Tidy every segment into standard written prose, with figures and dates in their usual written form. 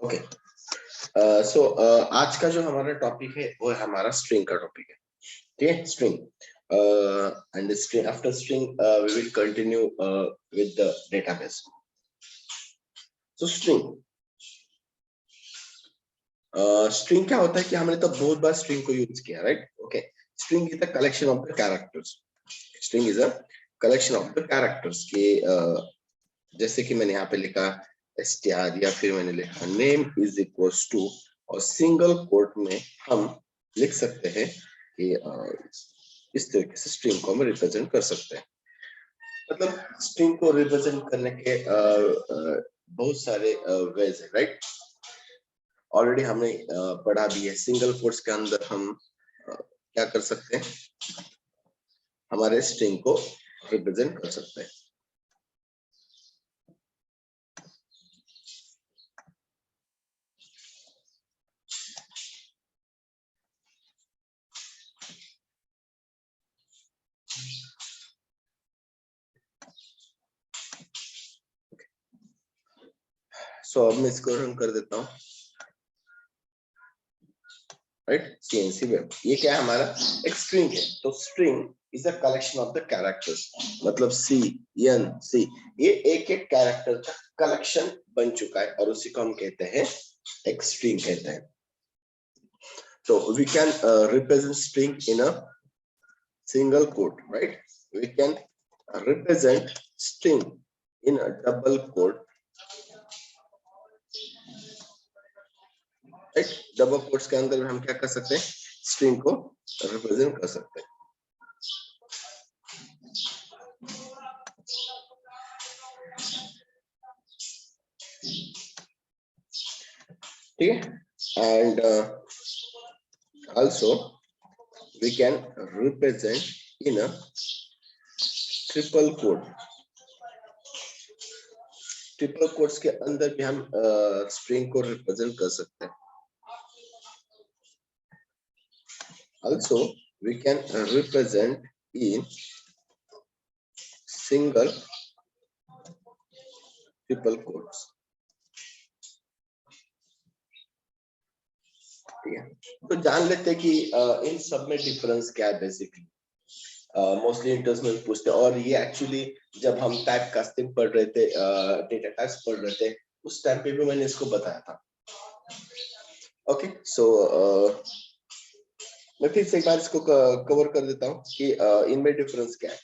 Okay, सो आज का जो हमारा टॉपिक है वो है हमारा स्ट्रिंग का टॉपिक है। ठीक है, string and string after string we will continue with the database. So string क्या होता है कि हमने तो बहुत बार स्ट्रिंग को यूज किया, right? Okay, string is the collection of the characters. String is a collection of the characters के जैसे कि मैंने यहाँ पे लिखा str या फिर मैंने लिखा नेम इज इक्वल्स टू, और सिंगल कोट में हम लिख सकते हैं कि इस तरीके से स्ट्रिंग को हम रिप्रेजेंट कर सकते हैं। मतलब स्ट्रिंग को रिप्रेजेंट करने के बहुत सारे वेज है, राइट? ऑलरेडी हमने पढ़ा भी है। सिंगल कोट्स के अंदर हम क्या कर सकते हैं, हमारे स्ट्रिंग को रिप्रेजेंट कर सकते हैं। सो अब मैं इसको रन कर देता हूँ, राइट? CNC वेब, ये क्या है, हमारा एक स्ट्रिंग है। तो string is a collection of the characters, मतलब CNC, ये एक एक कैरेक्टर का कलेक्शन बन चुका है और उसी को हम कहते हैं एक स्ट्रिंग कहते हैं। तो we can represent string in a single quote, right? We can represent string in a double quote, double quotes के अंदर हम क्या कर सकते हैं, स्ट्रिंग को रिप्रेजेंट कर सकते हैं। ठीक है, and also we can represent in a triple quote। Triple quotes के अंदर भी हम स्ट्रिंग को रिप्रेजेंट कर सकते हैं। Also we can represent in single triple quotes। ठीक है, तो जान लेते हैं कि इन सब में डिफरेंस क्या है। बेसिकली मोस्टली इंटर्स में पूछते हैं, और ये एक्चुअली जब हम टाइप कास्टिंग पढ़ रहे थे, डेटा टाइप्स पढ़ रहे थे, उस टाइम पे भी मैंने इसको बताया था। ओके, सो मैं फिर से एक बार इसको कवर कर देता हूँ कि इनमें डिफरेंस क्या है।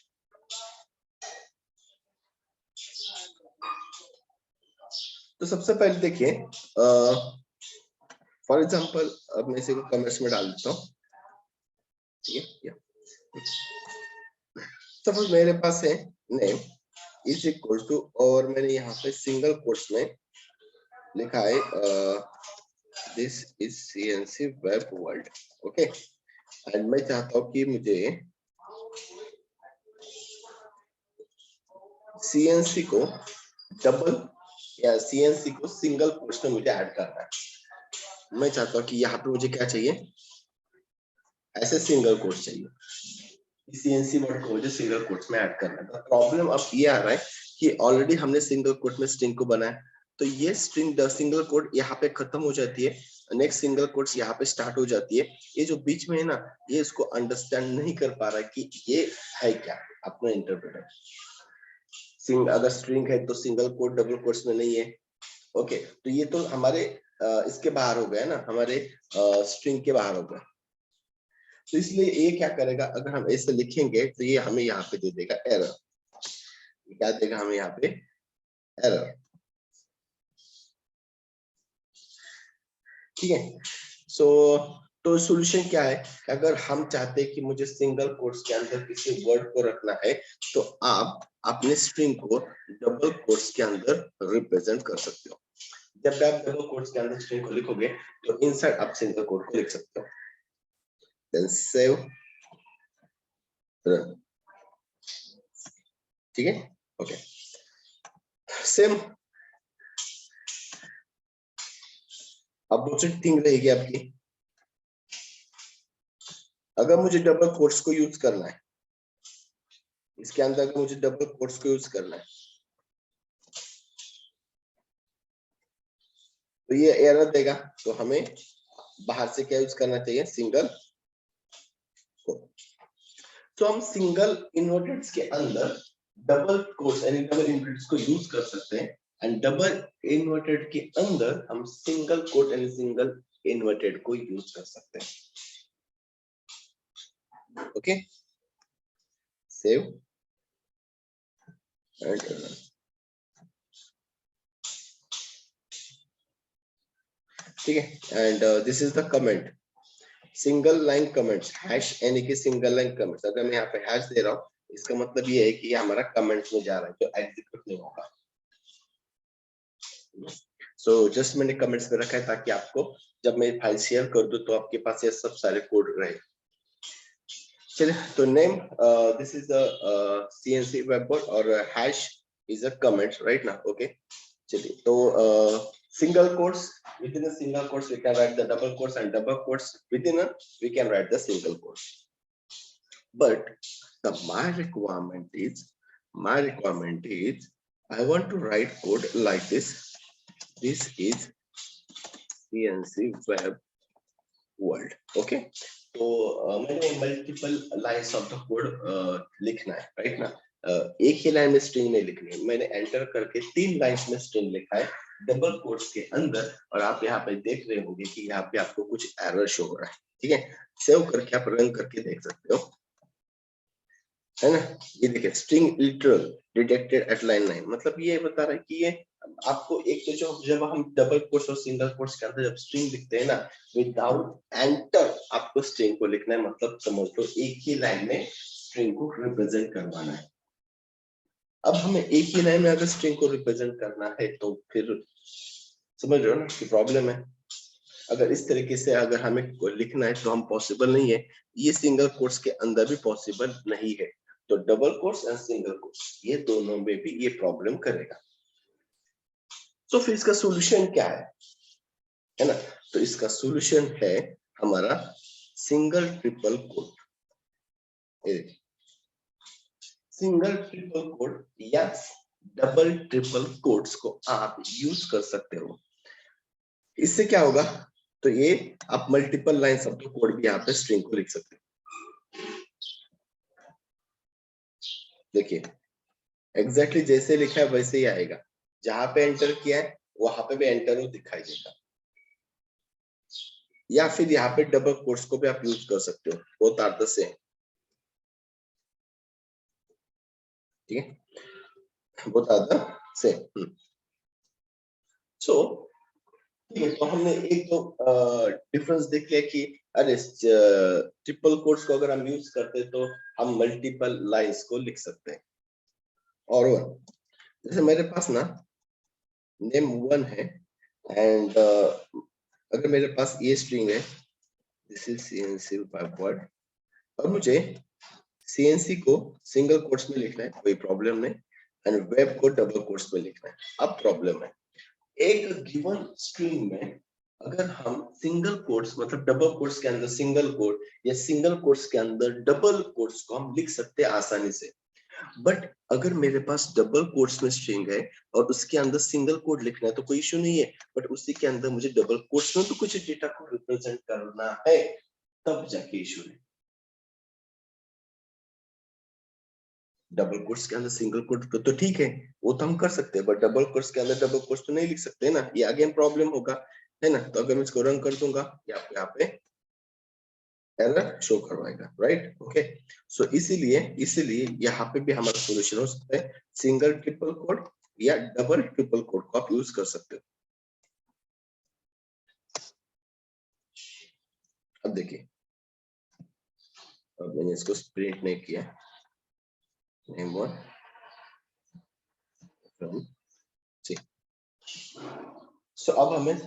तो सबसे पहले देखिए, फॉर एग्जांपल अब मैं इसे कमेंट्स में डाल देता हूँ। ठीक है, सपोज मेरे पास है नेम इज इक्वल टू, और मैंने यहाँ पे सिंगल कोट्स में लिखा है this is CNC web world. Okay, and मैं चाहता हूँ कि मुझे CNC को डबल या CNC को सिंगल कोट्स में मुझे ऐड करना है। मैं चाहता हूँ कि यहाँ पे मुझे क्या चाहिए, ऐसे सिंगल कोट्स चाहिए। CNC वर्ड को मुझे सिंगल कोट्स में ऐड करना है। प्रॉब्लम अब ये आ रहा है कि ऑलरेडी हमने सिंगल कोट में स्ट्रिंग को बनाया, तो ये स्ट्रिंग सिंगल कोट यहाँ पे खत्म हो जाती है, नेक्स्ट सिंगल कोट्स यहाँ पे स्टार्ट हो जाती है। ये जो बीच में है ना, ये इसको अंडरस्टैंड नहीं कर पा रहा है कि ये है क्या अपना इंटरप्रेटर। अगर स्ट्रिंग है तो सिंगल कोट डबल कोट्स में नहीं है। ओके, तो ये तो हमारे इसके बाहर हो गया ना, हमारे स्ट्रिंग के बाहर हो गया। तो इसलिए ये क्या करेगा, अगर हम ऐसे लिखेंगे तो ये हमें यहाँ पे दे देगा एरर। क्या देगा हमें यहाँ पे, एरर। ठीक है, सो तो सॉल्यूशन क्या है, अगर हम चाहते हैं कि मुझे सिंगल कोट्स के अंदर किसी वर्ड को रखना है, तो आप अपने स्ट्रिंग को डबल कोट्स के अंदर रिप्रेजेंट कर सकते हो। जब आप डबल कोट्स के अंदर स्ट्रिंग को लिखोगे तो इनसाइड आप सिंगल कोट को लिख सकते हो। Then save, run. ठीक है, ओके, सेम। अब दूसरी थिंग रहेगी आपकी, अगर मुझे डबल कोट्स को यूज करना है, इसके अंदर अगर मुझे डबल कोट्स को यूज करना है, तो ये एरर देगा, तो हमें बाहर से क्या यूज करना चाहिए, सिंगल कोट। तो हम सिंगल इन्वर्टेड्स के अंदर डबल कोट्स यानी डबल इन्वर्टेड्स को यूज कर सकते हैं, एंड डबल इन्वर्टेड के अंदर हम सिंगल कोट यानी सिंगल इन्वर्टेड को यूज कर सकते हैं। ओके, सेव एंड ठीक है। And this is the comment, single line comments, hash यानी कि सिंगल लाइन कमेंट्स। अगर मैं यहाँ पे हैश दे रहा हूँ, इसका मतलब ये है कि ये हमारा कमेंट्स में जा रहा है, जो एग्जीक्यूट नहीं होगा। सो जस्ट मैंने कमेंट्स में रखा है ताकि आपको जब मैं फाइल शेयर कर दूं तो आपके पास ये सब सारे कोड रहे। चलिए, तो name, this is the CNC वेबबोर्ड और hash is a comment right ना। ओके, चलिए, तो single quotes, within a single quotes we can write the double quotes, and double quotes within a we can write the single quotes. But my requirement is I want to write code like this. This is CNC web world. Okay, तो मैंने multiple lines of the code लिखना है right ना। एक ही line में string नहीं लिखनी है, मैंने एंटर करके 3 लाइन्स में स्ट्रिंग लिखा है डबल कोट्स के अंदर, और आप यहाँ पे देख रहे होंगे कि यहाँ पे आपको कुछ एरर शो हो रहा है। ठीक है, सेव करके आप रन करके देख सकते हो, है ना। ये देखिए, string literal detected at line 9, मतलब ये बता रहा है कि ये आपको एक तो जब हम डबल कोट्स और सिंगल कोट्स के अंदर जब स्ट्रिंग लिखते हैं ना, विदाउट एंटर आपको स्ट्रिंग को लिखना है, मतलब समझ लो एक ही लाइन में स्ट्रिंग को रिप्रेजेंट करवाना है। अब हमें एक ही लाइन में अगर स्ट्रिंग को रिप्रेजेंट करना है तो फिर समझ रहे हो ना कि प्रॉब्लम है। अगर इस तरीके से अगर हमें लिखना है तो हम पॉसिबल नहीं है, ये सिंगल कोट्स के अंदर भी पॉसिबल नहीं है। तो double quotes and single quotes ये दोनों में भी ये प्रॉब्लम करेगा। तो फिर इसका सॉल्यूशन क्या है ना। तो इसका सॉल्यूशन है हमारा single triple quote. Single triple quote या डबल ट्रिपल कोट्स को आप यूज कर सकते हो। इससे क्या होगा, तो ये आप multiple lines of the code भी यहाँ पे स्ट्रिंग को लिख सकते हो। देखिए, एग्जैक्टली जैसे लिखा है वैसे ही आएगा, जहां पे एंटर किया है वहां पे भी एंटर दिखाई देगा। या फिर यहाँ पे डबल कोट्स को भी आप यूज कर सकते हो, बोथ आर द सेम। ठीक है, बोथ आर द सेम। सो ठीक है, तो हमने एक तो डिफरेंस देख लिया कि अरे ट्रिपल कोट्स को अगर हम यूज करते हैं तो हम मल्टीपल लाइंस को लिख सकते हैं। और जैसे मेरे पास ना नेम 1 है, एंड अगर मेरे पास ये स्ट्रिंग है, दिस इज CNC वेबवर्ड, और मुझे CNC को सिंगल कोट्स में लिखना है, कोई प्रॉब्लम नहीं, एंड वेब को डबल कोट्स में लिखना है। अब प्रॉब्लम है, एक गिवन स्ट्रिंग में अगर हम सिंगल कोट्स मतलब डबल कोट्स के अंदर सिंगल कोट या सिंगल कोट्स के अंदर डबल कोट्स को हम लिख सकते हैं आसानी से। बट अगर मेरे पास डबल कोट्स में स्ट्रिंग है और उसके अंदर सिंगल कोट लिखना है तो कोई इशू नहीं है, बट उसी के अंदर मुझे डबल कोट्स में तो कुछ डेटा को रिप्रेजेंट करना है, तब जाके इशू है। डबल कोट्स के अंदर सिंगल कोट तो ठीक है, वो तो हम कर सकते हैं, बट डबल कोट्स के अंदर डबल कोट्स तो नहीं लिख सकते ना, ये अगेन प्रॉब्लम होगा, है ना। तो अगर मैं इसको रन कर दूंगा, यहाँ पे एरर शो करवाएगा, राइट। ओके, सो इसीलिए यहाँ पे भी हमारा सॉल्यूशन हो सकता है सिंगल ट्रिपल कोड या डबल ट्रिपल कोड को आप यूज कर सकते हो। अब देखिए, अब मैंने इसको प्रिंट नहीं किया, नेम 1 सो अब हमें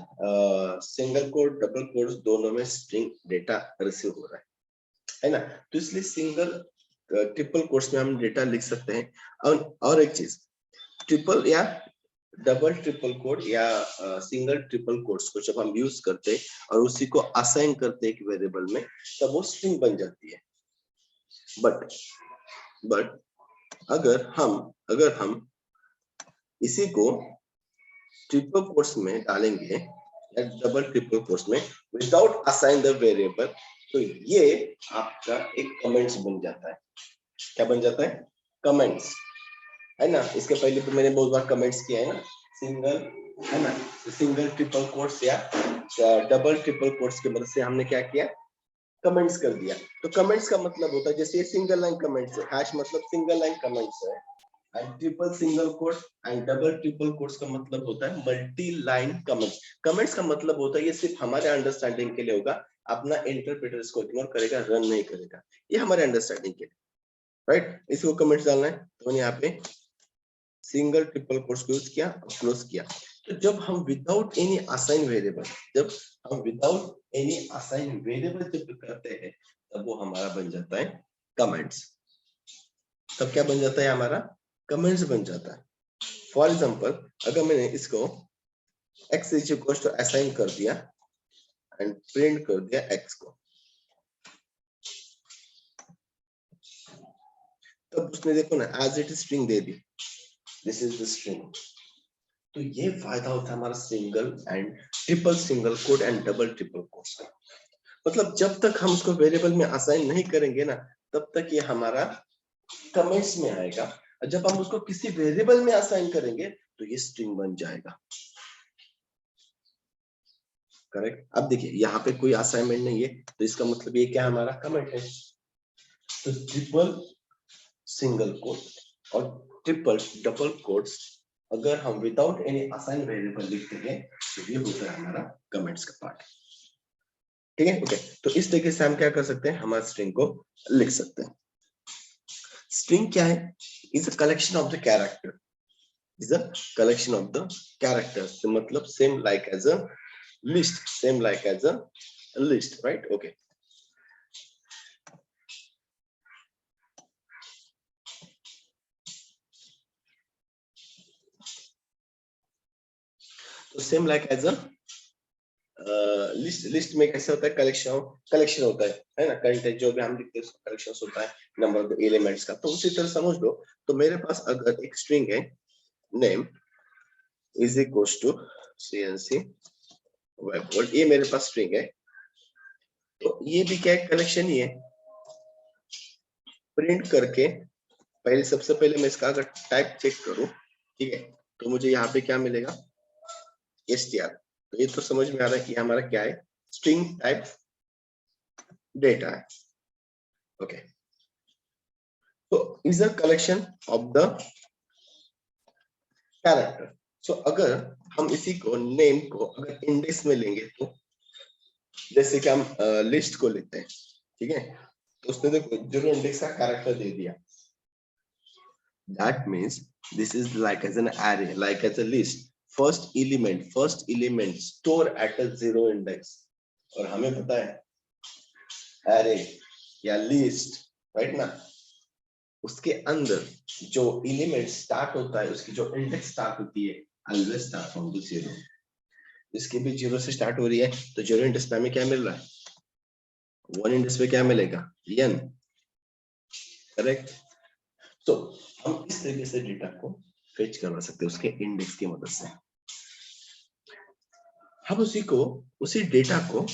सिंगल कोड डबल कोड्स दोनों में स्ट्रिंग डेटा रिसीव हो रहा है ना। तो इसलिए सिंगल ट्रिपल कोड्स में हम डेटा लिख सकते हैं। और एक चीज, ट्रिपल या डबल ट्रिपल कोड या सिंगल ट्रिपल कोड्स को जब हम यूज करते हैं और उसी को असाइन करते हैं एक वेरिएबल में, तब वो स्ट्रिंग बन जाती है। बट अगर हम इसी को ट्रिपल कोट्स में डालेंगे या डबल ट्रिपल कोट्स में विदाउट असाइन द वेरिएबल, तो ये आपका एक कमेंट्स बन जाता है। क्या बन जाता है? कमेंट्स, है ना। इसके पहले तो मैंने बहुत बार कमेंट्स किया है ना, सिंगल, है ना, सिंगल ट्रिपल कोट्स या डबल ट्रिपल कोट्स की मदद से हमने क्या किया? कमेंट्स कर दिया। तो कमेंट्स का मतलब होता है, जैसे ये सिंगल लाइन कमेंट्स है, हैश मतलब सिंगल लाइन कमेंट्स है, and triple single quote and double triple quotes का मतलब होता है मल्टी लाइन कमेंट्स। कमेंट्स का मतलब होता है ये सिर्फ हमारे अंडरस्टैंडिंग के लिए होगा, अपना इंटरप्रेटर इसको इग्नोर करेगा, रन नहीं करेगा, ये हमारे अंडरस्टैंडिंग के लिए, राइट। इसको कमेंट्स डालना है तो यहाँ पे सिंगल ट्रिपल कोट्स यूज किया, क्लोज किया। तो जब हम विदाउट एनी असाइन वेरिएबल, जब हम विदाउट एनी असाइन वेरिएबल जब करते हैं, तब वो हमारा बन जाता है कमेंट्स। तब क्या बन जाता है? हमारा कमेंट्स बन जाता है। फॉर एग्जाम्पल, अगर मैंने इसको x is equal to assign कर दिया एंड प्रिंट कर दिया x को, तब उसने देखो ना एज इट स्ट्रिंग दे दी, दिस इज द स्ट्रिंग। तो ये फायदा होता है हमारा single and triple single quote and double triple quotes का। मतलब जब तक हम उसको वेरिएबल में असाइन नहीं करेंगे ना, तब तक ये हमारा कमेंट्स में आएगा, और जब हम उसको किसी वेरिएबल में असाइन करेंगे तो ये स्ट्रिंग बन जाएगा, करेक्ट। अब देखिए यहाँ पे कोई असाइनमेंट नहीं है, तो इसका मतलब ये क्या हमारा कमेंट है। तो ट्रिपल सिंगल कोट और ट्रिपल डबल कोट्स अगर हम विदाउट एनी असाइन वेरिएबल लिखते हैं, तो ये होता है हमारा कमेंट्स का पार्ट, ठीक है। ओके, तो इस तरीके से हम क्या कर सकते हैं, हमारे स्ट्रिंग को लिख सकते हैं। स्ट्रिंग क्या है? Is a collection of the character, is a collection of the characters, मतलब same like as a list, same like as a list, right. Okay, तो same like as a list, list में कैसे होता है? Collection, collection होता है ना, content जो भी हम लिखते हैं उसका कलेक्शन होता है नंबर ऑफ एलिमेंट्स का। तो उसी तरह समझ लो, तो मेरे पास अगर एक स्ट्रिंग है, name is equal to cnc web world, ये मेरे पास स्ट्रिंग है, तो ये भी क्या है? कलेक्शन ही है। प्रिंट करके पहले, सबसे पहले मैं इसका अगर टाइप चेक करूं, ठीक है, तो मुझे यहाँ पे क्या मिलेगा? str। तो ये तो समझ में आ रहा है कि हमारा क्या है? स्ट्रिंग टाइप डेटा है। ओके, तो is a collection of the character. So अगर हम इसी को, नेम को अगर इंडेक्स में लेंगे, तो जैसे कि हम लिस्ट को लेते हैं, ठीक है, तो उसने देखो जीरो इंडेक्स का कैरेक्टर दे दिया, that means this is like as an array, like as a list, first element store at a zero index। और हमें पता है array या लिस्ट, राइट ना, उसके अंदर जो एलिमेंट स्टार्ट होता है, उसकी जो इंडेक्स स्टार्ट होती है, always start from the zero. इसकी भी जीरो से स्टार्ट हो रही है, तो जीरो इंडेक्स पे हमें क्या मिल रहा है? वन इंडेक्स पे क्या मिलेगा? n, correct. तो हम इस तरीके से डेटा को फेच करवा सकते हैं उसके इंडेक्स की मदद से। हम उसी डेटा को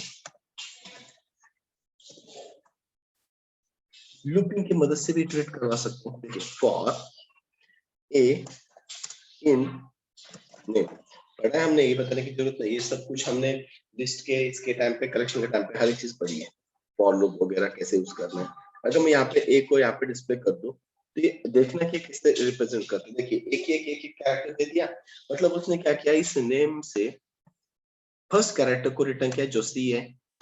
लूपिंग की मदद से भी इटरेट करवा सकते हैं। देखिए, फॉर ए इन नेम पढ़ा है हमने, ये बताने की जरूरत नहीं, ये सब कुछ हमने लिस्ट के इसके टाइम पे, कलेक्शन के टाइम पे हर एक चीज पढ़ी है, फॉर लूप वगैरह कैसे यूज करना है। अगर मैं यहाँ पे ए को यहाँ पे डिस्प्ले कर दूं, तो ये देखना कि किससे रिप्रेजेंट करते हैं। देखिए एक कैरेक्टर दे दिया, मतलब उसने क्या किया, इस नेम से फर्स्ट कैरेक्टर को रिटर्न किया जो सी है,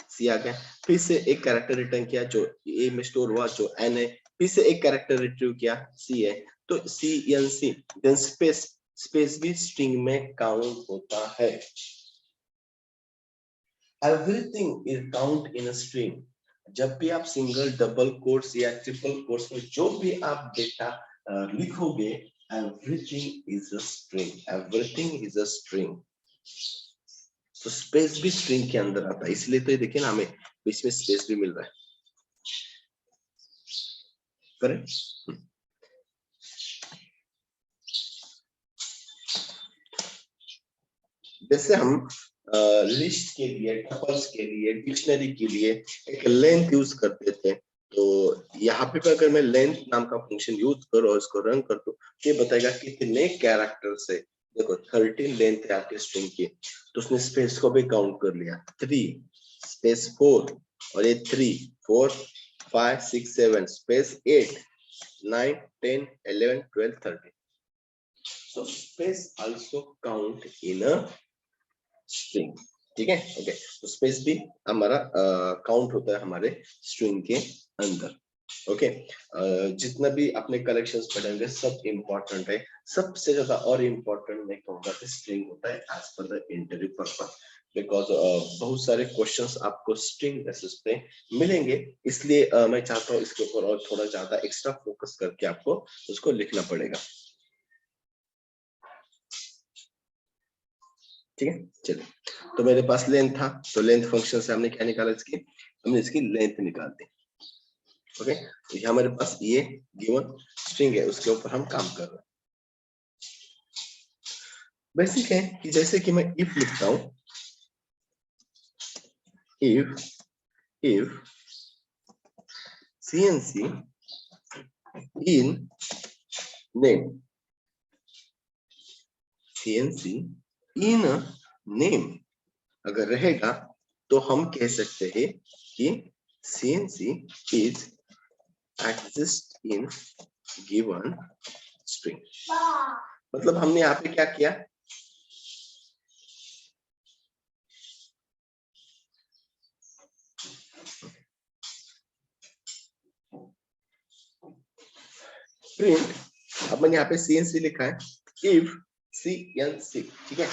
सी आ गया, फिर से एक कैरेक्टर रिटर्न किया जो ए में स्टोर हुआ जो एन है, फिर से एक कैरेक्टर रिट्रीव किया सी है, तो C N C, then space, space भी स्ट्रिंग में काउंट होता है। Everything is count in a string. जब भी आप सिंगल डबल कोट्स या ट्रिपल कोट्स में जो भी आप डेटा लिखोगे, everything is a string, everything is a string. तो स्पेस भी स्ट्रिंग के अंदर आता है, इसलिए तो ये देखिए ना, हमें बीच में स्पेस भी मिल रहा है, करेक्ट। जैसे हम लिस्ट के लिए, टपल्स के लिए, डिक्शनरी के लिए एक लेंथ यूज करते थे। तो यहाँ पे अगर मैं लेंथ नाम का फंक्शन यूज करूँ और इसको रन कर दूं, ये बताएगा कितने कैरेक्टर से। देखो 13 लेंथ है आपके स्ट्रिंग की, तो उसने स्पेस को भी काउंट कर लिया, 3 स्पेस 4 और ये 3 4 5 6 7 space 8 9 10 11 12 13। So space also count in a string, ठीक है। ओके, तो स्पेस भी हमारा काउंट होता है हमारे स्ट्रिंग के अंदर। ओके, जितना भी अपने कलेक्शंस पढ़ेंगे सब इम्पोर्टेंट है। सबसे ज्यादा और इम्पोर्टेंट मैं कहूँगा कि स्ट्रिंग होता है as per the interview purpose, because बहुत सारे क्वेश्चंस आपको स्ट्रिंग बेसिस पे मिलेंगे, इसलिए मैं चाहता हूँ इसके ऊपर और थोड़ा ज्यादा एक्स्ट्रा फोकस करके आपको उसको लिखना पड़ेगा। ठीक है, चलिए। तो मेरे पास लेंथ था, तो लेंथ फंक्शन से हमने क्या निकाला, इसकी हमने इसकी लेंथ निकाल दी। ओके, तो यहाँ हमारे पास ये गिवन स्ट्रिंग है, उसके ऊपर हम काम कर रहे हैं। बेसिक है कि जैसे कि मैं इफ लिखता हूं, if CNC in name, CNC in a name अगर रहेगा तो हम कह सकते हैं कि CNC is exist in given string। मतलब हमने यहाँ पे क्या किया, प्रिंट, अब मैंने यहाँ पे CNC लिखा है, इफ CNC, ठीक है,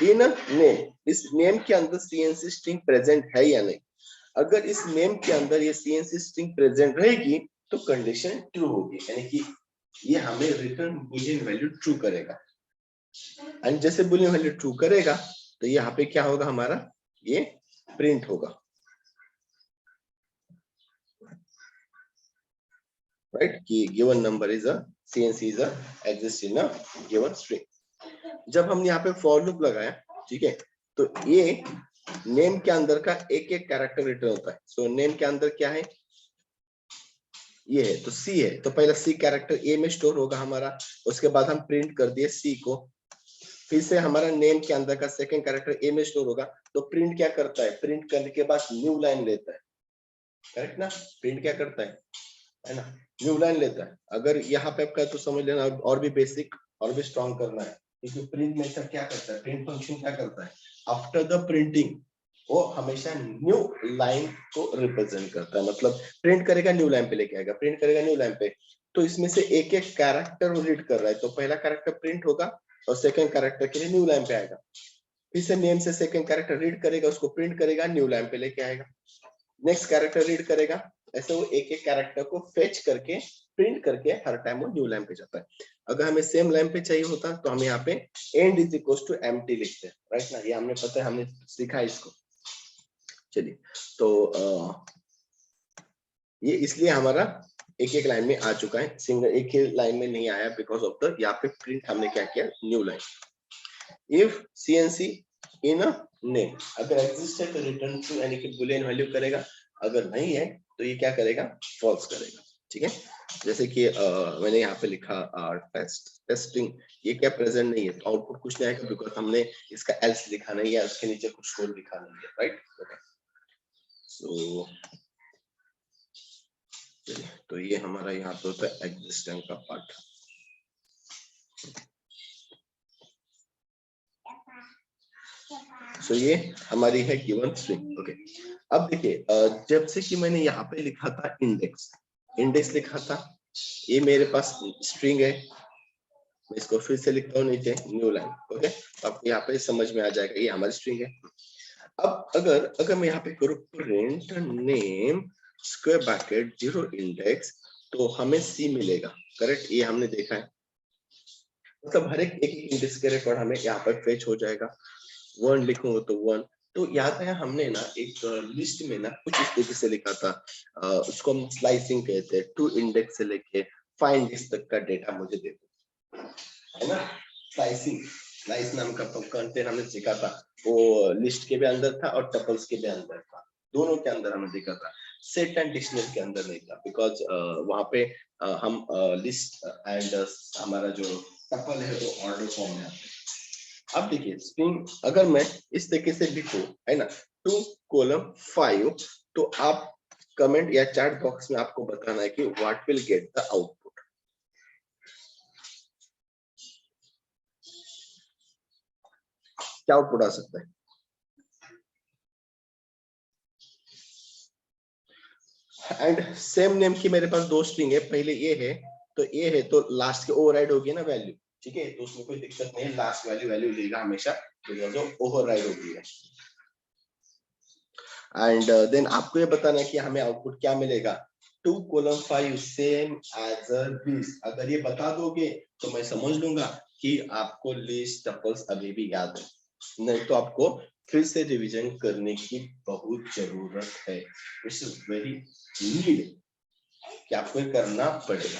इन नेम, इस नेम के अंदर CNC स्ट्रिंग प्रेजेंट है या नहीं। अगर इस नेम के अंदर ये CNC स्ट्रिंग प्रेजेंट रहेगी तो कंडीशन ट्रू होगी, यानी कि ये हमें रिटर्न बूलियन वैल्यू ट्रू करेगा। एंड जैसे बूलियन वैल्यू ट्रू करेगा तो यहाँ पे क्या होगा, हमारा ये प्रिंट होगा, राइट, कि given number is a CNC is a exist in a given string. जब हमने यहाँ पे फॉर लूप लगाया, ठीक है, तो ये नेम के अंदर का एक एक कैरेक्टर रिटर्न होता है। सो नेम के अंदर क्या है, ये है, तो C है, तो पहला C कैरेक्टर A में स्टोर होगा हमारा, उसके बाद हम प्रिंट कर दिए C को, फिर से हमारा नेम के अंदर का सेकंड कैरेक्टर A में स्टोर होगा, तो प्रिंट क्या करता है, प्रिंट करने के बाद न्यू लाइन लेता है, करेक्ट ना, प्रिंट क्या करता है ना, न्यू लाइन लेता है। अगर यहाँ पे आपका तो समझ लेना, और भी बेसिक और भी स्ट्रॉन्ग करना है, क्योंकि प्रिंट मेथड क्या करता है, प्रिंट फंक्शन क्या करता है, आफ्टर द प्रिंटिंग वो हमेशा न्यू लाइन को रिप्रेजेंट करता है, मतलब प्रिंट करेगा न्यू लाइन पे लेके आएगा, प्रिंट करेगा न्यू लाइन पे, तो इसमें से एक एक कैरेक्टर रीड कर रहा है, तो पहला कैरेक्टर प्रिंट होगा और सेकंड कैरेक्टर के लिए न्यू लाइन पे आएगा, फिर से नेम से सेकंड कैरेक्टर रीड करेगा, उसको प्रिंट करेगा, न्यू लाइन पे लेके आएगा, नेक्स्ट कैरेक्टर रीड करेगा, ऐसे वो एक एक कैरेक्टर को फेच करके प्रिंट करके हर टाइम वो न्यू लाइन पे जाता है। अगर हमें सेम लाइन पे चाहिए होता तो हम यहाँ पे end is equal to empty लिखते हैं, राइट ना, ये हमने पता है, हमने सीखा इसको। चलिए, तो ये इसलिए हमारा एक एक लाइन में आ चुका है, सिंगल एक ही लाइन में नहीं आया, बिकॉज ऑफ द यहाँ पे प्रिंट हमने क्या किया, new line. If CNC in a name, अगर एग्जिस्ट है तो रिटर्न टू यानी कि बुलियन वैल्यू करेगा, अगर नहीं है तो ये क्या करेगा, फॉल्स करेगा, ठीक है। जैसे कि मैंने यहाँ पे लिखा टेस्टिंग, ये क्या प्रेजेंट नहीं है तो आउटपुट कुछ नहीं आएगा, बिकॉज हमने इसका एल्स लिखा नहीं है, उसके नीचे कुछ कोड लिखा नहीं है, राइट। ओके, सो तो ये हमारा यहाँ पे होता है एग्जिस्टेंट का पार्ट। सो ये हमारी है गिवन स्ट्रिंग। ओके, अब देखिए, जब से कि मैंने यहाँ पे लिखा था इंडेक्स, इंडेक्स लिखा था, ये मेरे पास स्ट्रिंग है, मैं इसको फिर से लिखता हूँ नीचे न्यू लाइन। ओके, तो आपको यहाँ पे समझ में आ जाएगा ये हमारी स्ट्रिंग है। अब अगर मैं यहाँ पे करूँ print name square bracket 0 index, तो हमें C मिलेगा, करेक्ट, ये हमने देखा है, मतलब हर एक इंडेक्स के रिकॉर्ड हमें यहाँ पर फेच हो जाएगा। 1 लिखूंगा तो 1, तो याद है हमने ना एक लिस्ट में ना कुछ इस तरीके से लिखा था, उसको हम स्लाइसिंग कहते हैं, 2 इंडेक्स से लेके 5 इंडेक्स तक का डेटा मुझे दे दो, है ना, स्लाइसिंग। स्लाइस नाम का कंटेंट हमने सीखा था, वो लिस्ट के भी अंदर था और टपल्स के भी अंदर था, दोनों के अंदर हमने देखा था। सेट एंड डिक्शनरी के अंदर नहीं था, बिकॉज वहां पे हम लिस्ट एंड हमारा जो टपल है वो ऑर्डर फॉर्म में आते हैं। अब देखिए स्ट्रिंग अगर मैं इस तरीके से लिखूं, है ना, 2:5, तो आप कमेंट या चैट बॉक्स में आपको बताना है कि what will get the output. क्या आउटपुट आ सकता है? एंड सेम नेम की मेरे पास दो स्ट्रिंग है, पहले ये है तो ये है, तो लास्ट के ओवरराइड होगी ना वैल्यू, ठीक है, तो उसमें कोई दिक्कत नहीं है, लास्ट वैल्यू वैल्यू लेगा हमेशा, जो ओवरराइड होगी है। एंड देन आपको ये बताना है कि हमें आउटपुट क्या मिलेगा, 2:5 सेम एज दिस। अगर ये बता दोगे तो मैं समझ लूंगा कि आपको लिस्ट टपल्स अभी भी याद है, नहीं तो आपको फिर से रिवीजन करने की बहुत जरूरत है। इट्स वेरी नीड कि आपको ये करना पड़ेगा।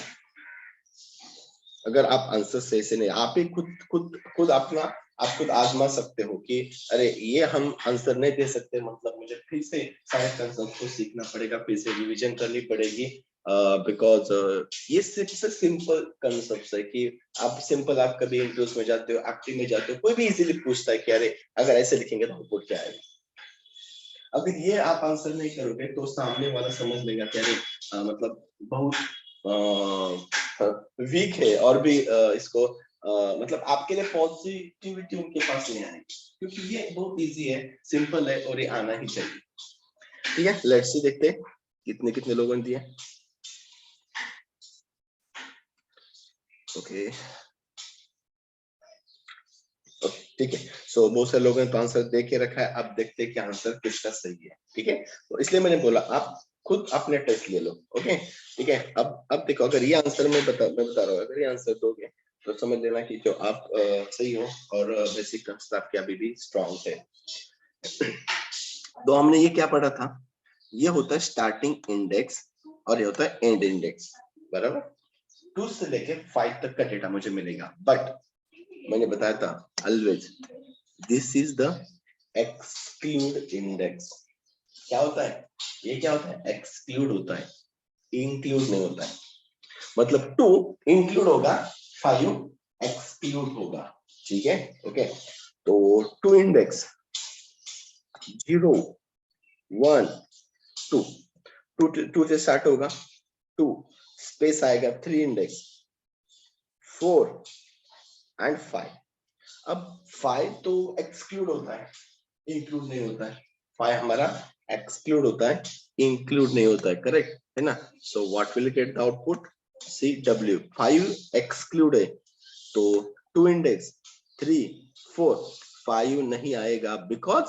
अगर आप आंसर सही से नहीं, आप ही खुद अपना आप खुद आजमा सकते हो कि अरे ये हम आंसर नहीं दे सकते, मतलब मुझे फिर से सारे कंसेप्ट को सीखना पड़ेगा, फिर से रिवीजन करनी पड़ेगी, बिकॉज ये सिर्फ सिंपल कंसेप्ट है कि आप सिंपल आप कभी इंट्रोस में जाते हो, एक्टिव में जाते हो, कोई भी इजीली पूछता है कि अरे अगर ऐसे लिखेंगे तो आउटपुट क्या आएगा। अगर ये आप आंसर नहीं करोगे तो सामने वाला समझ लेगा कि अरे मतलब बहुत वीक है, और भी इसको मतलब आपके लिए पॉजिटिविटी उनके पास नहीं आएगी, क्योंकि ये बहुत इजी है, सिंपल है और ये आना ही चाहिए। ठीक है, लेट्स सी, देखते हैं कितने कितने लोगों ने दिया। ओके ठीक है, सो बहुत से लोगों ने तो आंसर दे के रखा है, अब देखते हैं कि आंसर किसका सही है। ठीक है, तो इसलिए मैंने बोला आप खुद अपने टेस्ट ले लो। ओके ठीक है, अब देखो, अगर ये आंसर मैं बता रहा हूँ, अगर ये आंसर दोगे तो समझ लेना कि जो आप सही हो, और बेसिक कंसेप्ट आपके अभी भी स्ट्रांग है। तो हमने ये क्या पढ़ा था, ये होता है स्टार्टिंग इंडेक्स और ये होता है एंड इंडेक्स, बराबर। 2 से लेके 5 तक का डेटा मुझे मिलेगा, बट मैंने बताया था always this is the exclude index. क्या होता है ये, क्या होता है, एक्सक्लूड होता है, इंक्लूड नहीं होता है। मतलब 2 इंक्लूड होगा, 5 एक्सक्लूड होगा। ठीक है, ओके, तो 2 इंडेक्स 0 1 2, 2 से स्टार्ट होगा, 2 स्पेस आएगा, 3 इंडेक्स 4 एंड 5। अब 5 तो एक्सक्लूड होता है, इंक्लूड नहीं होता है। 5 हमारा एक्सक्लूड होता है, इंक्लूड नहीं होता है, करेक्ट है ना। So what will get the output, C W. 5 exclude है तो 2 इंडेक्स 3 4, 5 नहीं आएगा, बिकॉज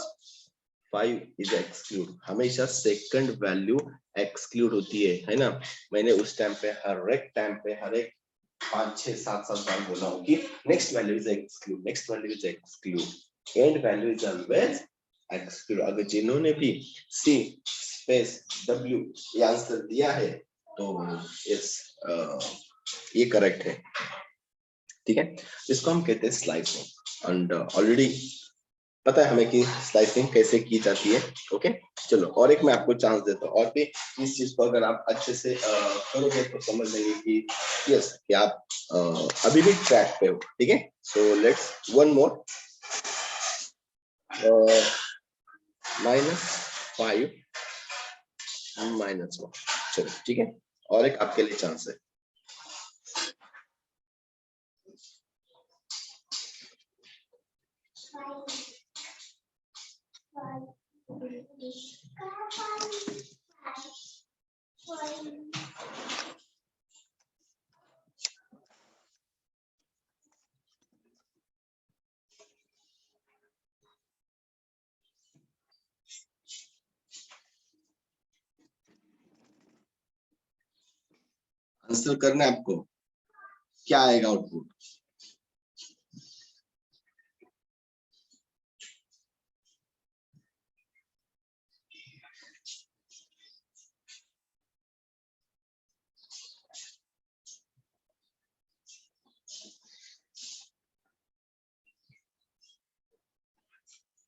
5 इज एक्सक्लूड। हमेशा सेकंड वैल्यू एक्सक्लूड होती है ना। मैंने उस टाइम पे हर एक टाइम पे हर एक 5 6 7 7 बार बोला हूँ कि next value is exclude, next value is exclude, and value is always exclude. अगर जिन्होंने भी सी स्पेस डब्ल्यू ये आंसर दिया है तो इस ये करेक्ट है। ठीक है, इसको हम कहते हैं स्लाइसिंग, एंड ऑलरेडी पता है हमें कि स्लाइसिंग कैसे की जाती है। ओके चलो, और एक मैं आपको चांस देता हूँ, और भी इस चीज को अगर आप अच्छे से करोगे तो समझ लेंगे कि यस कि आप अभी भी ट्रैक पे हो। ठीक है, सो लेट्स वन मोर, -5 -1। चलो ठीक है, और एक आपके लिए चांस है। आंसर करना है आपको, क्या आएगा आउटपुट।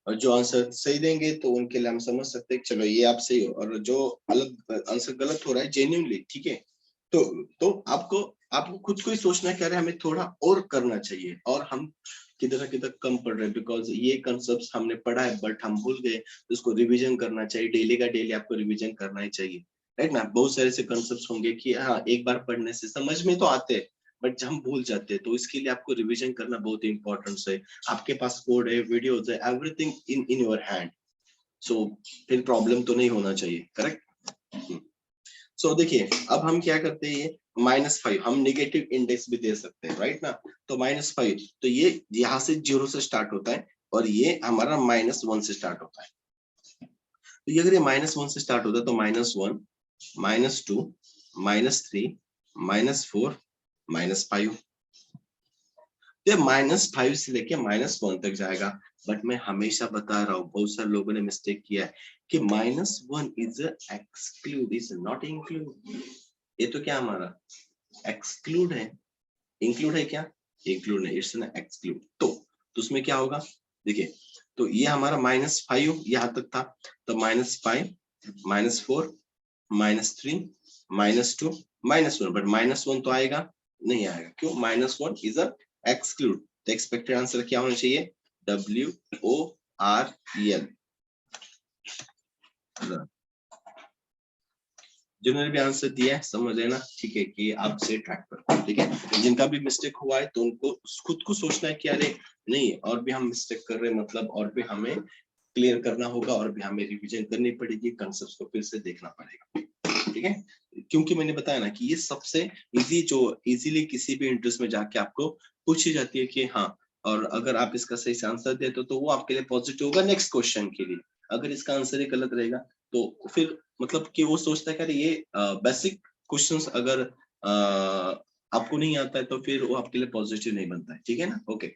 और जो आंसर सही देंगे तो उनके लिए हम समझ सकते हैं चलो ये आप सही हो, और जो अलग आंसर गलत हो रहा है जेन्युइनली, ठीक है, तो आपको खुद को ही सोचना है कि अरे हमें थोड़ा और करना चाहिए और हम किधर किधर कम पढ़ रहे हैं, बिकॉज ये कंसेप्ट हमने पढ़ा है बट हम भूल गए, तो उसको रिवीजन करना चाहिए, डेली का डेली आपको रिवीजन करना ही चाहिए, राइट ना। बहुत सारे ऐसे कंसेप्ट होंगे कि हाँ एक बार पढ़ने से समझ में तो आते हैं बट हम भूल जाते हैं, तो इसके लिए आपको रिवीजन करना बहुत इंपॉर्टेंट है। आपके पास कोड है, वीडियोज है, एवरीथिंग इन योर हैंड, सो फिर प्रॉब्लम तो नहीं होना चाहिए, करेक्ट। सो देखिए अब हम क्या करते हैं, ये -5 हम नेगेटिव इंडेक्स भी दे सकते हैं, राइट ना। तो -5 तो ये यहाँ से 0 से स्टार्ट होता है और ये हमारा -1 से स्टार्ट होता है। तो ये अगर ये -1 से स्टार्ट होता है तो -1, -2, -3, -4, -5, तो -5 से लेके -1 तक जाएगा। बट मैं हमेशा बता रहा हूँ, बहुत सारे लोगों ने मिस्टेक किया है कि -1 is exclude, is not include. ये तो क्या हमारा एक्सक्लूड है, इंक्लूड है क्या, इंक्लूड नहीं, इट्स एन एक्सक्लूड। तो उसमें क्या होगा, देखिए तो ये हमारा -5 यहाँ तक था, तो -5, -4, -3, -2, -1, बट -1 तो आएगा नहीं, आएगा क्यों, -1 इज अ एक्सक्लूड। तो एक्सपेक्टेड आंसर क्या होना चाहिए, WORL। जिन्होंने भी आंसर दिया है समझ लेना, ठीक है, कि आप से ट्रैक पर, ठीक है। जिनका भी मिस्टेक हुआ है तो उनको खुद को सोचना है कि अरे नहीं और भी हम मिस्टेक कर रहे हैं, मतलब और भी हमें क्लियर करना होगा और भी हमें रिवीजन करनी पड़ेगी, कंसेप्ट्स को फिर से देखना पड़ेगा, ठीक है। क्योंकि मैंने बताया ना कि ये सबसे इजी, जो इजीली किसी भी इंटरेस्ट में जाके आपको पूछी जाती है कि हाँ, और अगर आप इसका सही से आंसर देते तो वो आपके लिए पॉजिटिव होगा नेक्स्ट क्वेश्चन के लिए। अगर इसका आंसर ही गलत रहेगा तो फिर मतलब कि वो सोचता है कि ये बेसिक क्वेश्चंस अगर आपको नहीं आता है तो फिर वो आपके लिए पॉजिटिव नहीं बनता है, ठीक है ना। ओके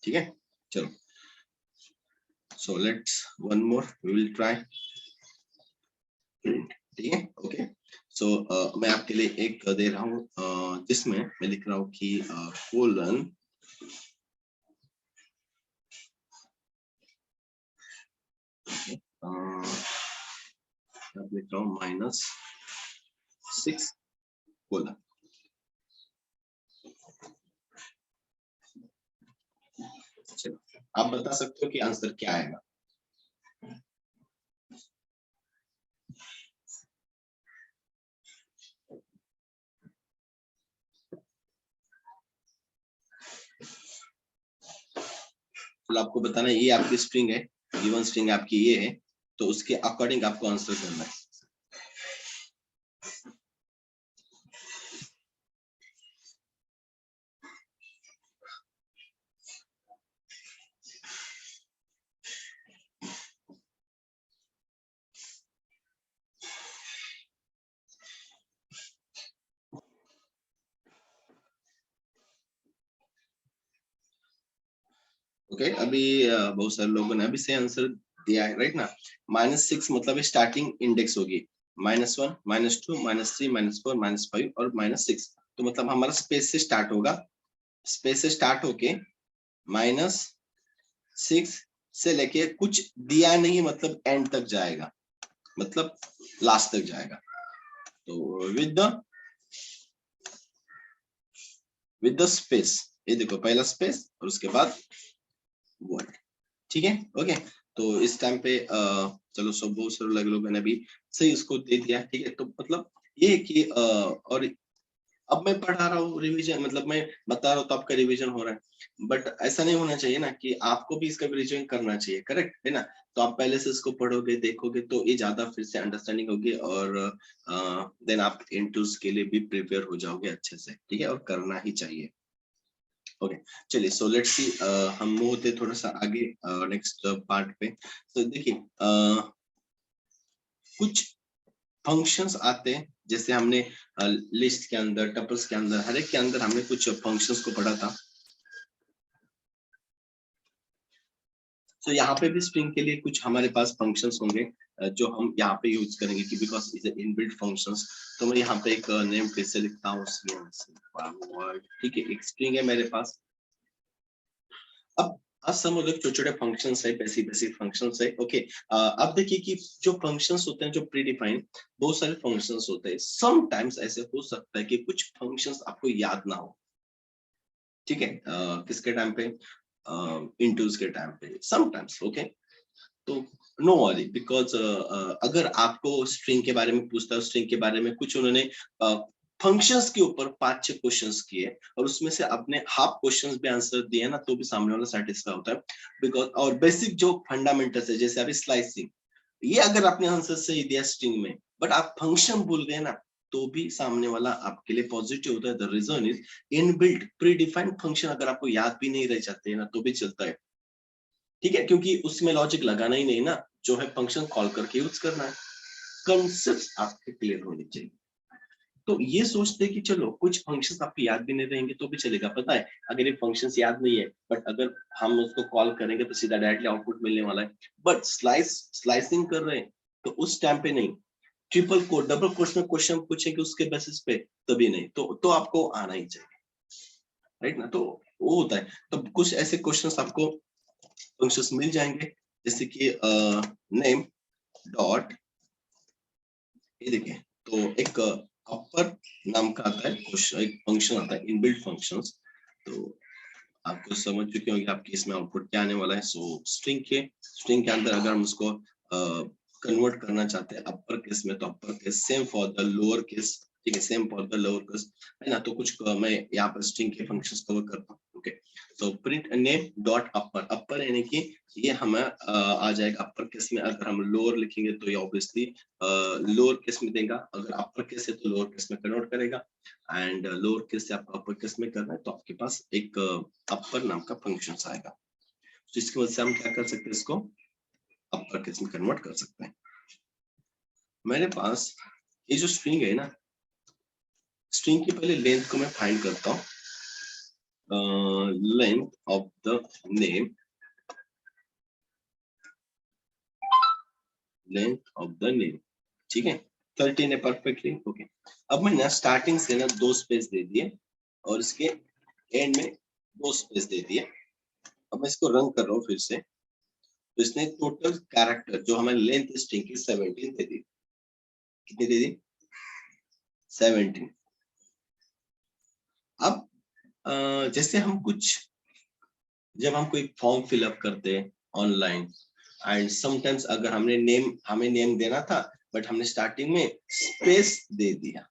ठीक है, चलो so let's one more we will try, ठीक है। ओके सो मैं आपके लिए एक दे रहा हूँ जिसमें मैं लिख रहा हूँ कि कोलन लिख रहा हूँ -6 कोलन। चलो आप बता सकते हो कि आंसर क्या आएगा। तो आपको बताना है ये आपकी स्ट्रिंग है, गिवन स्ट्रिंग आपकी ये है, तो उसके अकॉर्डिंग आपको आंसर करना है। ओके अभी बहुत सारे लोगों ने अभी से आंसर दिया है, राइट ना। -6 मतलब स्टार्टिंग इंडेक्स होगी, -1, -2, -3, -4, -5 और -6, तो मतलब हमारा स्पेस से स्टार्ट होगा, स्पेस से स्टार्ट होके -6 से लेके कुछ दिया नहीं मतलब एंड तक जाएगा, मतलब लास्ट तक जाएगा। तो विद द स्पेस, ये देखो पहला स्पेस और उसके बाद वर्ड, ठीक है। ओके तो इस टाइम पे चलो सब बहुत सारे लोगों ने भी सही उसको दे दिया, ठीक है। तो मतलब ये कि और अब मैं पढ़ा रहा हूँ रिवीजन, मतलब मैं बता रहा हूँ तो आपका रिवीजन हो रहा है, बट ऐसा नहीं होना चाहिए ना, कि आपको भी इसका रिवीजन करना चाहिए, करेक्ट है ना। तो आप पहले से इसको पढ़ोगे देखोगे तो ये ज्यादा फिर से अंडरस्टैंडिंग होगी और देन आप इंटरव्यूज के लिए भी प्रिपेयर हो जाओगे अच्छे से, ठीक है, और करना ही चाहिए। ओके चलिए सो लेट्स सी, हम मूव होते थोड़ा सा आगे नेक्स्ट पार्ट पे। तो देखिए कुछ फंक्शंस आते हैं, जैसे हमने लिस्ट के अंदर, टपल्स के अंदर, हर एक के अंदर हमने कुछ फंक्शंस को पढ़ा था। तो यहाँ पे भी स्ट्रिंग के लिए कुछ हमारे पास फंक्शंस होंगे जो हम यहाँ पे यूज करेंगे कि बिकॉज इज इनबिल्ट फंक्शंस। तो मैं यहाँ पे एक नेम फिर से लिखता हूँ, ठीक है, एक स्ट्रिंग है मेरे पास। अब आज समझ लो छोटे छोटे फंक्शंस है, बेसिक बेसिक फंक्शंस है। ओके, अब देखिए कि जो फंक्शंस होते हैं जो प्री डिफाइंड, बहुत सारे फंक्शंस होते हैं। समटाइम्स ऐसे हो सकता है कि कुछ फंक्शंस आपको याद ना हो, ठीक है, किसके टाइम पे, इंटूज के टाइम पे समटाइम्स। ओके, तो नो वरी, बिकॉज अगर आपको स्ट्रिंग के बारे में पूछता है, स्ट्रिंग के बारे में कुछ उन्होंने फंक्शंस के ऊपर 5-6 क्वेश्चंस किए और उसमें से अपने हाफ क्वेश्चंस भी आंसर दिए ना, तो भी सामने वाला सेटिस्फाई होता है। बिकॉज और बेसिक जो फंडामेंटल्स है, जैसे अभी स्लाइसिंग, ये अगर आपने आंसर सही दिया स्ट्रिंग में बट आप फंक्शन भूल गए ना, तो भी सामने वाला आपके लिए पॉजिटिव होता है। The reason is inbuilt predefined function अगर आपको याद भी नहीं रह जाते ना, तो भी चलता है, ठीक है, क्योंकि उसमें लॉजिक लगाना ही नहीं ना, जो है फंक्शन कॉल करके यूज करना है। कंसेप्ट आपके क्लियर होने चाहिए। तो ये सोचते कि चलो कुछ फंक्शंस आपको याद भी नहीं रहेंगे तो भी चलेगा। पता है, अगर ये फंक्शंस याद नहीं है बट अगर हम उसको कॉल करेंगे तो सीधा डायरेक्टली आउटपुट मिलने वाला है। बट स्लाइसिंग कर रहे हैं तो उस टाइम पे नहीं, ट्रिपल कोड डबल कोड्स में क्वेश्चन पूछेंगे उसके बेसिस पे, तभी नहीं, तो आपको आना ही चाहिए, राइट ना। तो वो होता है, तो कुछ ऐसे क्वेश्चंस आपको फंक्शंस मिल जाएंगे, जैसे कि नेम डॉट, ये देखिए, तो एक अपर नाम का आता है क्वेश्चन, एक फंक्शन आता है इनबिल्ट फंक्शंस। तो आपको समझ चुके होंगे आपके इसमें आउटपुट क्या आने वाला है। सो स्ट्रिंग के अंदर अगर हम उसको कन्वर्ट करना चाहते हैं अपर केस में, तो upper case, same for the lower case, ठीक है, same for the lower case, है ना। तो कुछ मैं यहाँ पर स्ट्रिंग के फंक्शंस कवर करता हूँ। ओके, तो प्रिंट नेम डॉट अपर, अपर यानी कि ये हमें आ जाएगा अपर केस में। अगर हम लोअर लिखेंगे तो ये ऑब्वियसली लोअर केस में देगा, अगर अपर केस है तो लोअर केस में कन्वर्ट करेगा, एंड लोअर केस से आपको अपर केस में करना है तो आपके पास एक अपर नाम का फंक्शन आएगा। तो इसकी वजह से हम क्या कर सकते हैं, इसको अपर केस में कन्वर्ट कर सकते हैं। मेरे पास ये जो स्ट्रिंग है ना, स्ट्रिंग की पहले लेंथ को मैं फाइंड करता हूँ। Length of the name, length of the name, ठीक है, 13 है परफेक्टली। ओके, अब मैंने स्टार्टिंग से ना 2 स्पेस दे दिए और इसके एंड में 2 स्पेस दे दिए। अब मैं इसको रन कर रहा हूँ फिर से, तो इसने टोटल कैरेक्टर जो हमें लेंथ स्ट्रिंग की 17 दे दी। कितनी दे दी? 17। अब जैसे हम कुछ, जब हम कोई फॉर्म फिलअप करते हैं ऑनलाइन, एंड समटाइम्स अगर हमें नेम देना था बट हमने स्टार्टिंग में स्पेस दे दिया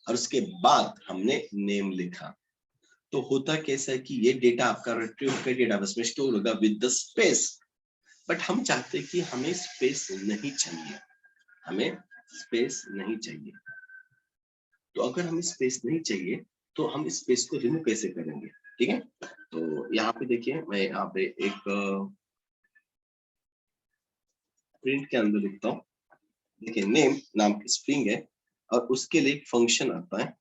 और उसके बाद हमने नेम लिखा, तो होता कैसा है कि ये डेटा आपका रिट्रीव होकर डेटाबेस में स्टोर होगा विद द स्पेस। बट हम चाहते हैं कि हमें स्पेस नहीं चाहिए, हमें स्पेस नहीं चाहिए। तो अगर हमें स्पेस नहीं चाहिए तो हम स्पेस को रिमूव कैसे करेंगे, ठीक है। तो यहाँ पे देखिए, मैं यहाँ पे एक प्रिंट के अंदर लिखता हूँ। देखिए, नेम नाम की स्ट्रिंग है और उसके लिए एक फंक्शन आता है,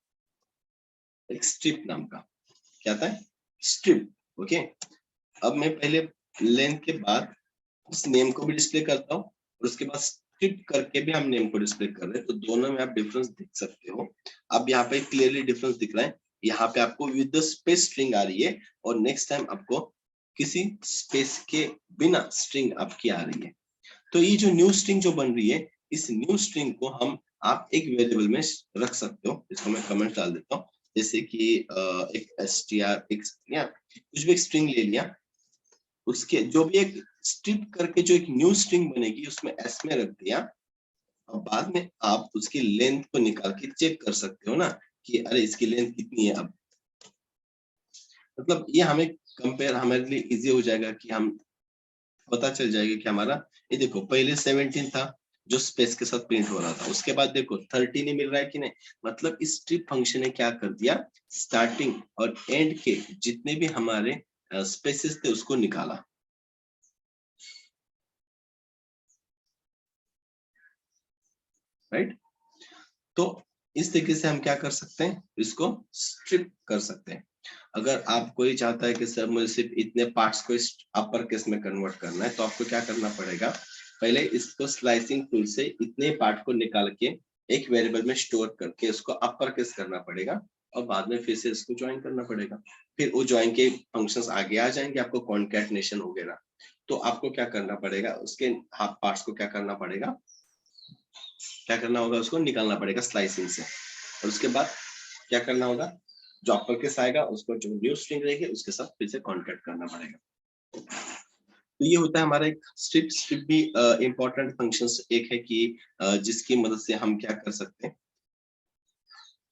एक स्ट्रिप नाम का। क्या आता है? स्ट्रिप। ओके, अब मैं पहले लेंथ के बाद उस नेम को भी डिस्प्ले करता हूँ और उसके बाद स्ट्रिप करके भी हम नेम को डिस्प्ले कर रहे हैं, तो दोनों में आप डिफरेंस देख सकते हो। अब यहाँ पे क्लियरली डिफरेंस दिख रहा है, यहाँ पे आपको विद द स्पेस स्ट्रिंग आ रही है और नेक्स्ट टाइम आपको किसी स्पेस के बिना स्ट्रिंग आपकी आ रही है। तो ये जो न्यू स्ट्रिंग जो बन रही है, इस न्यू स्ट्रिंग को हम आप एक वेरिएबल में रख सकते हो। इसको मैं कमेंट डाल देता हूँ, जैसे कि एक str या कुछ भी एक स्ट्रिंग ले लिया, उसके जो भी एक स्ट्रिप करके जो एक न्यू स्ट्रिंग बनेगी उसमें एस में रख दिया, और बाद में आप उसकी लेंथ को निकाल के चेक कर सकते हो ना कि अरे इसकी लेंथ कितनी है। अब मतलब ये हमें कंपेयर हमारे लिए इजी हो जाएगा कि हम पता चल जाएगा कि हमारा, ये देखो पहले 17 था जो स्पेस के साथ प्रिंट हो रहा था, उसके बाद देखो 13 ही मिल रहा है कि नहीं। मतलब इस स्ट्रिप फंक्शन ने क्या कर दिया, स्टार्टिंग और एंड के जितने भी हमारे स्पेसेस थे उसको निकाला, राइट। तो इस तरीके से हम क्या कर सकते हैं, इसको स्ट्रिप कर सकते हैं। अगर आप कोई चाहता है कि सर मुझे सिर्फ इतने पार्ट्स को अपर केस में कन्वर्ट करना है, तो आपको क्या करना पड़ेगा, पहले इसको स्लाइसिंग टूल से इतने पार्ट को निकाल के एक वेरिएबल में स्टोर करके उसको अपर केस करना पड़ेगा और बाद में फिर से इसको ज्वाइन करना पड़ेगा। फिर वो ज्वाइन के फंक्शंस आगे आ जाएंगे, आपको कॉन्कैटनेशन वगैरह। तो आपको क्या करना पड़ेगा, उसके हाफ पार्ट्स को क्या करना पड़ेगा, क्या करना होगा, उसको निकालना पड़ेगा स्लाइसिंग से। और उसके बाद क्या करना होगा, जो अपर केस आएगा उसको जो न्यू स्ट्रिंग रहेगी उसके साथ फिर से कॉन्कैट करना पड़ेगा। तो ये होता है हमारा एक स्ट्रिप। स्ट्रिप भी इंपॉर्टेंट फंक्शंस एक है कि जिसकी मदद से हम क्या कर सकते हैं,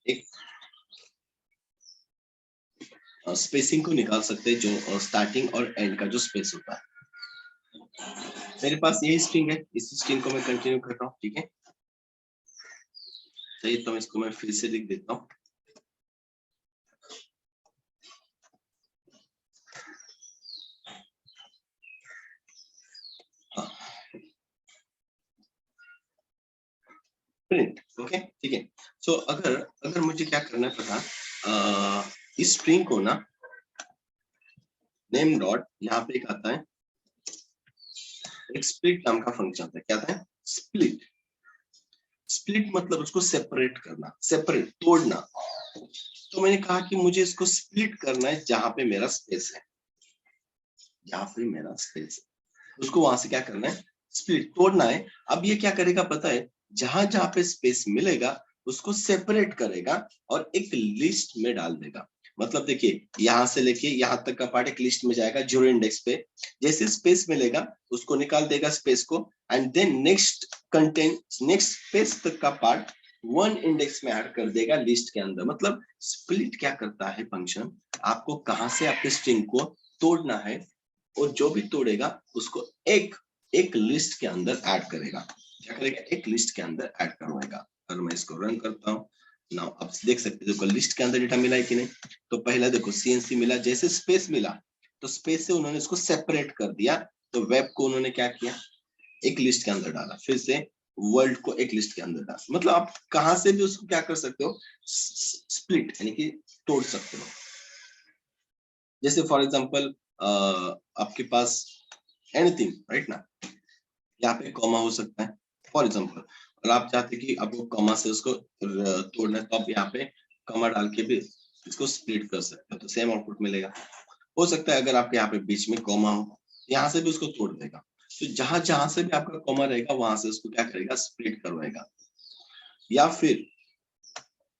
एक स्पेसिंग को निकाल सकते हैं, जो स्टार्टिंग और एंड का जो स्पेस होता है। मेरे पास यही स्ट्रिंग है, इस स्ट्रिंग को मैं कंटिन्यू कर रहा हूँ, ठीक है। सही, तो इसको मैं फिर से लिख देता हूँ। प्रिंट, ओके, ठीक है। सो अगर मुझे क्या करना है पता, इस स्ट्रिंग को ना नेम डॉट, यहाँ पे एक आता है, एक स्प्लिट नाम का फंक्शन आता है। क्या आता है, स्प्लिट। स्प्लिट मतलब उसको सेपरेट करना, सेपरेट, तोड़ना। तो मैंने कहा कि मुझे इसको स्प्लिट करना है जहां पे मेरा स्पेस है, जहां पे मेरा स्पेस है उसको वहां से क्या करना है, स्प्लिट, तोड़ना है। अब ये क्या करेगा पता है, जहां जहां पे स्पेस मिलेगा उसको सेपरेट करेगा और एक लिस्ट में डाल देगा। मतलब देखिए, यहाँ से लेके यहाँ तक का पार्ट एक लिस्ट में जाएगा जीरो इंडेक्स पे। जैसे स्पेस मिलेगा उसको निकाल देगा स्पेस को, and then next content, next space तक का पार्ट वन इंडेक्स में ऐड कर देगा लिस्ट के अंदर। मतलब स्प्लिट क्या करता है फंक्शन, आपको कहां से आपके स्ट्रिंग को तोड़ना है और जो भी तोड़ेगा उसको एक एक लिस्ट के अंदर ऐड करेगा। क्या करेगा, एक लिस्ट के अंदर ऐड करवाएगा। अगर मैं इसको रन करता हूँ ना, आप देख सकते हैं, देखो लिस्ट के अंदर डेटा मिला है कि नहीं। तो पहला देखो सीएनसी मिला, जैसे स्पेस मिला तो स्पेस से उन्होंने इसको सेपरेट कर दिया। तो वेब को उन्होंने क्या किया, एक लिस्ट के अंदर डाला, फिर से वर्ल्ड को एक लिस्ट के अंदर डाला। मतलब आप कहां से भी उसको क्या कर सकते हो, स्प्लिट यानी कि तोड़ सकते हो। जैसे फॉर एग्जांपल आपके पास एनीथिंग राइट ना, यहाँ पे कॉमा हो सकता है फॉर एग्जांपल, और आप चाहते कि आपको कॉमा से उसको तोड़ना है, तो आप यहाँ पे कॉमा डाल के भी इसको स्प्लिट कर सकते हो, तो सेम आउटपुट मिलेगा। हो सकता है अगर आपके यहाँ पे बीच में कॉमा हो, यहाँ से भी उसको तोड़ देगा। तो जहां जहां से भी आपका कॉमा रहेगा वहां से उसको क्या करेगा, स्प्लिट करवाएगा। या फिर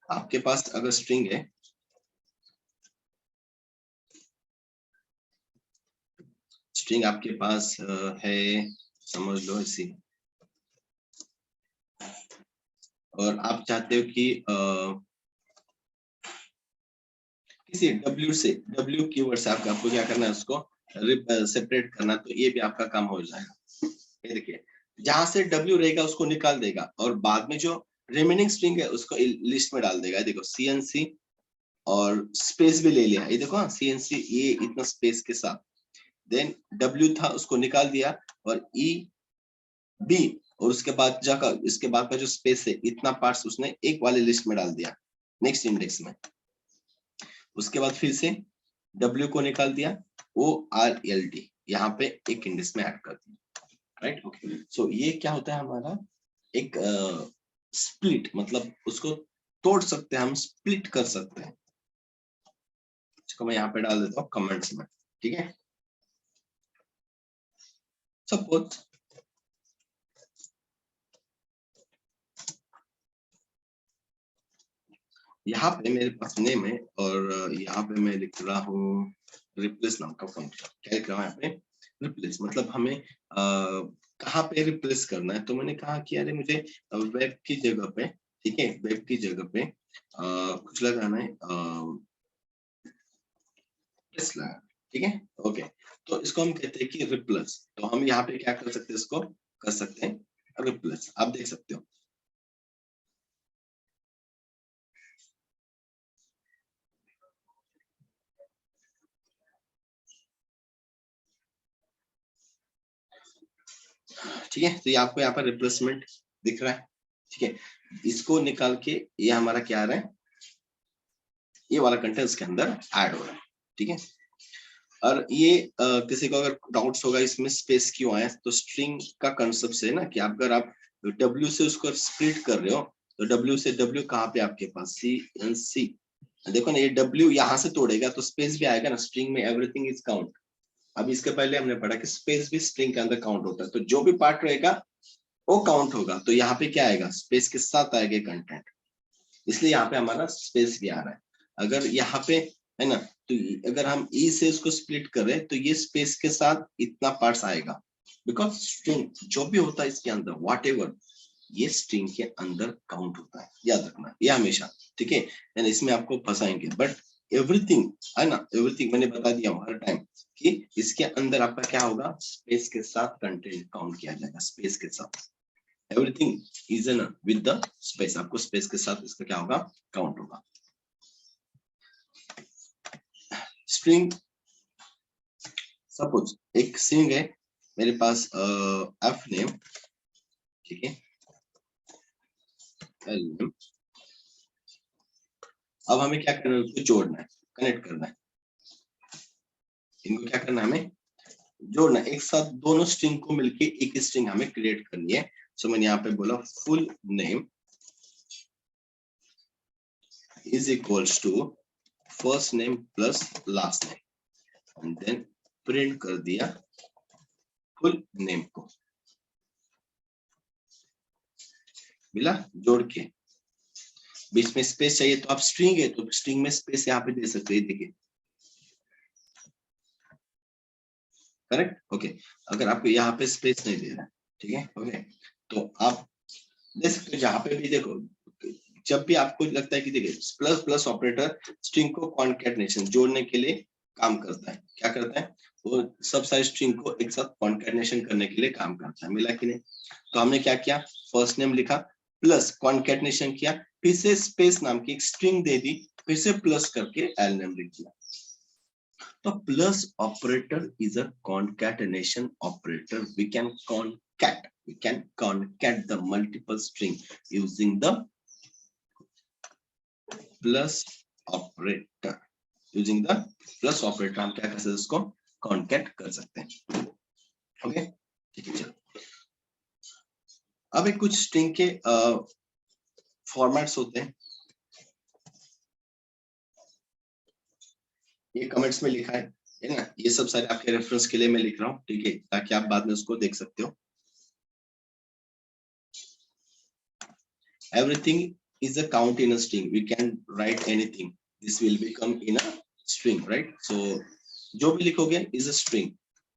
आपके पास अगर स्ट्रिंग है, स्ट्रिंग आपके पास है, समझ लो ऐसी, और आप चाहते हो कि किसी W से, W कीवर्ड से आपको क्या करना है, उसको सेपरेट करना, तो ये भी आपका काम हो जाएगा। ये देखिए, जहां से W रहेगा उसको निकाल देगा और बाद में जो रिमेनिंग स्ट्रिंग है उसको लिस्ट में डाल देगा। देखो CNC और स्पेस भी ले लिया, ये देखो CNC ये इतना स्पेस के साथ, देन W था उसको निकाल दिया और B, और उसके बाद जाकर इसके बाद का जो स्पेस है इतना पार्ट्स उसने एक वाले लिस्ट में डाल दिया नेक्स्ट इंडेक्स में। उसके बाद फिर से W को निकाल दिया, ORLD यहाँ पे एक इंडेक्स में ऐड कर दिया, राइट। ओके, सो ये क्या होता है हमारा एक स्प्लिट, मतलब उसको तोड़ सकते हैं हम, स्प्लिट कर सकते हैं। इसको मैं यहाँ पे डाल देता हूँ कमेंट्स में, ठीक है। सपोज यहाँ पे मेरे पास नेम है और यहाँ पे मैं लिख रहा हूँ रिप्लेस नाम का फंक्शन। क्या लिख रहा हूँ यहाँ पे, रिप्लेस, मतलब हमें कहाँ पे रिप्लेस करना है। तो मैंने कहा कि अरे मुझे वेब की जगह पे, ठीक है, वेब की जगह पे कुछ लगाना है, ठीक है, ओके। तो इसको हम कहते हैं कि रिप्लेस। तो हम यहाँ पे क्या कर सकते हैं, इसको कर सकते हैं रिप्लेस। आप देख सकते हो, ठीक है। तो ये आपको यहाँ पर रिप्लेसमेंट दिख रहा है, ठीक है। इसको निकाल के ये हमारा क्या आ रहा है, ये वाला कंटेंट इसके अंदर ऐड हो रहा है, ठीक है। और ये किसी को अगर डाउट्स होगा इसमें स्पेस क्यों आया, तो स्ट्रिंग का कंसेप्ट से ना कि अगर आप W से उसको स्प्लिट कर रहे हो, तो W से W कहाँ पे आपके पास CNC, देखो ना, ये W यहाँ से तोड़ेगा तो स्पेस भी आएगा ना, स्ट्रिंग में एवरीथिंग इज काउंट। अब इसके पहले हमने पढ़ा कि स्पेस भी स्ट्रिंग के अंदर काउंट होता है, तो जो भी पार्ट रहेगा वो काउंट होगा। तो यहाँ पे क्या आएगा, स्पेस के साथ आएगा कंटेंट, इसलिए यहाँ पे हमारा स्पेस भी आ रहा है। अगर यहाँ पे है ना, तो अगर हम ई से इसको स्प्लिट करें तो ये स्पेस के साथ इतना पार्ट्स आएगा, बिकॉज स्ट्रिंग जो भी होता है इसके अंदर व्हाटएवर, ये स्ट्रिंग के अंदर काउंट होता है, याद रखना ये हमेशा, ठीक है। यानी इसमें आपको फंसाएंगे, बट एवरीथिंग है ना, एवरीथिंग मैंने बता दिया हूँ हर टाइम कि इसके अंदर आपका क्या होगा, स्पेस के साथ कंटेंट काउंट किया जाएगा, स्पेस के साथ। Everything is an with the space, आपको स्पेस के साथ इसका क्या होगा, काउंट होगा। स्ट्रिंग, सपोज एक स्ट्रिंग है मेरे पास, एफ नेम, ठीक है, एल नेम। अब हमें क्या करना है, उसको जोड़ना है, कनेक्ट करना है, इनको क्या करना है, हमें जोड़ना है एक साथ, दोनों स्ट्रिंग को मिलके एक स्ट्रिंग हमें क्रिएट करनी है। सो मैंने यहाँ पे बोला full name is equals to first name plus last name, and then print कर दिया फुल नेम को, मिला जोड़ के। बीच में स्पेस चाहिए तो आप स्ट्रिंग है तो स्ट्रिंग में स्पेस यहाँ पे दे सकते हैं, देखिए, करेक्ट, ओके। अगर आपको यहाँ पे स्पेस नहीं दे रहा है, ठीक है, ओके, तो आप दे सकते हो जहां पे भी। देखो, जब भी आपको लगता है कि देखिए प्लस प्लस ऑपरेटर स्ट्रिंग को कॉन्कैटिनेशन जोड़ने के लिए काम करता है, क्या करता है, वो सब सारे स्ट्रिंग को एक साथ कॉन्कैटिनेशन करने के लिए काम करता है, मिला कि नहीं। तो हमने क्या किया, फर्स्ट नेम लिखा, प्लस कॉन्कैटिनेशन किया, फिर से स्पेस नाम की एक स्ट्रिंग दे दी, फिर से प्लस करके एल नेम लिख दिया। तो plus operator is a concatenation operator. We can concat the multiple string using the plus operator. Using the plus operator हम क्या कर सकते हैं, उसको concat कर सकते हैं, ओके, ठीक है। चलो अब एक कुछ स्ट्रिंग के फॉर्मेट्स होते हैं, ये कमेंट्स में लिखा है ना, ये सब सारे आपके रेफरेंस के लिए मैं लिख रहा हूँ, ठीक है, ताकि आप बाद में उसको देख सकते हो। Everything is a count in a string. We can write anything. This will become in a string, right? So जो भी लिखोगे is a string.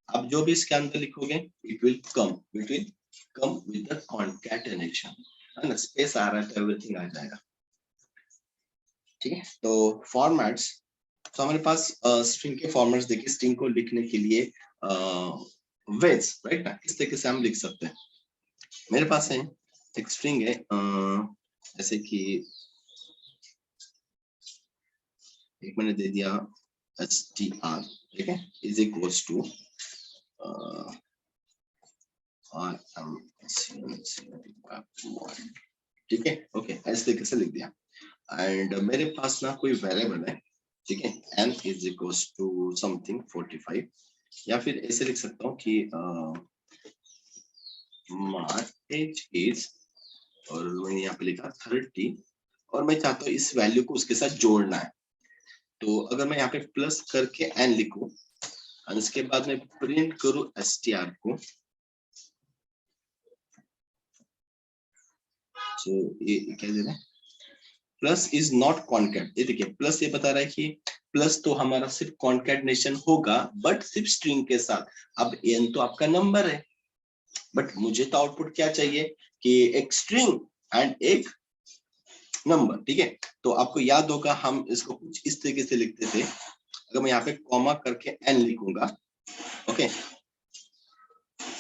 अब जो भी इसके अंदर लिखोगे it will come with the concatenation. है ना, स्पेस आ रहा है तो everything आ जाएगा, ठीक है। तो फॉर्मेट्स, तो हमारे पास स्ट्रिंग के फॉर्मेट्स देखिए, स्ट्रिंग को लिखने के लिए वेज, राइट ना, इस तरीके से हम लिख सकते हैं। मेरे पास है एक स्ट्रिंग है, जैसे कि एक मैंने दे दिया str, ठीक है, इज इक्वल्स टू ठीक है, ओके, इस तरीके से लिख दिया। एंड मेरे पास ना कोई वेरिएबल है, ठीक है, n is equals to something 45, या फिर ऐसे लिख सकता हूँ कि my age is, और मैंने यहाँ पे लिखा 30, और मैं चाहता हूँ इस वैल्यू को उसके साथ जोड़ना है। तो अगर मैं यहाँ पे प्लस करके n लिखूं और इसके बाद में प्रिंट करूं str को, तो ये क्या दे रहा है, प्लस इज नॉट कॉन्कैट। ये देखिए प्लस ये बता रहा है कि प्लस तो हमारा सिर्फ कॉन्कैटिनेशन होगा बट सिर्फ स्ट्रिंग के साथ। अब n तो आपका नंबर है, बट मुझे तो आउटपुट क्या चाहिए कि एक स्ट्रिंग एंड एक नंबर, ठीक है। तो आपको याद होगा हम इसको कुछ इस तरीके से लिखते थे, अगर मैं यहाँ पे कॉमा करके n लिखूंगा, ओके,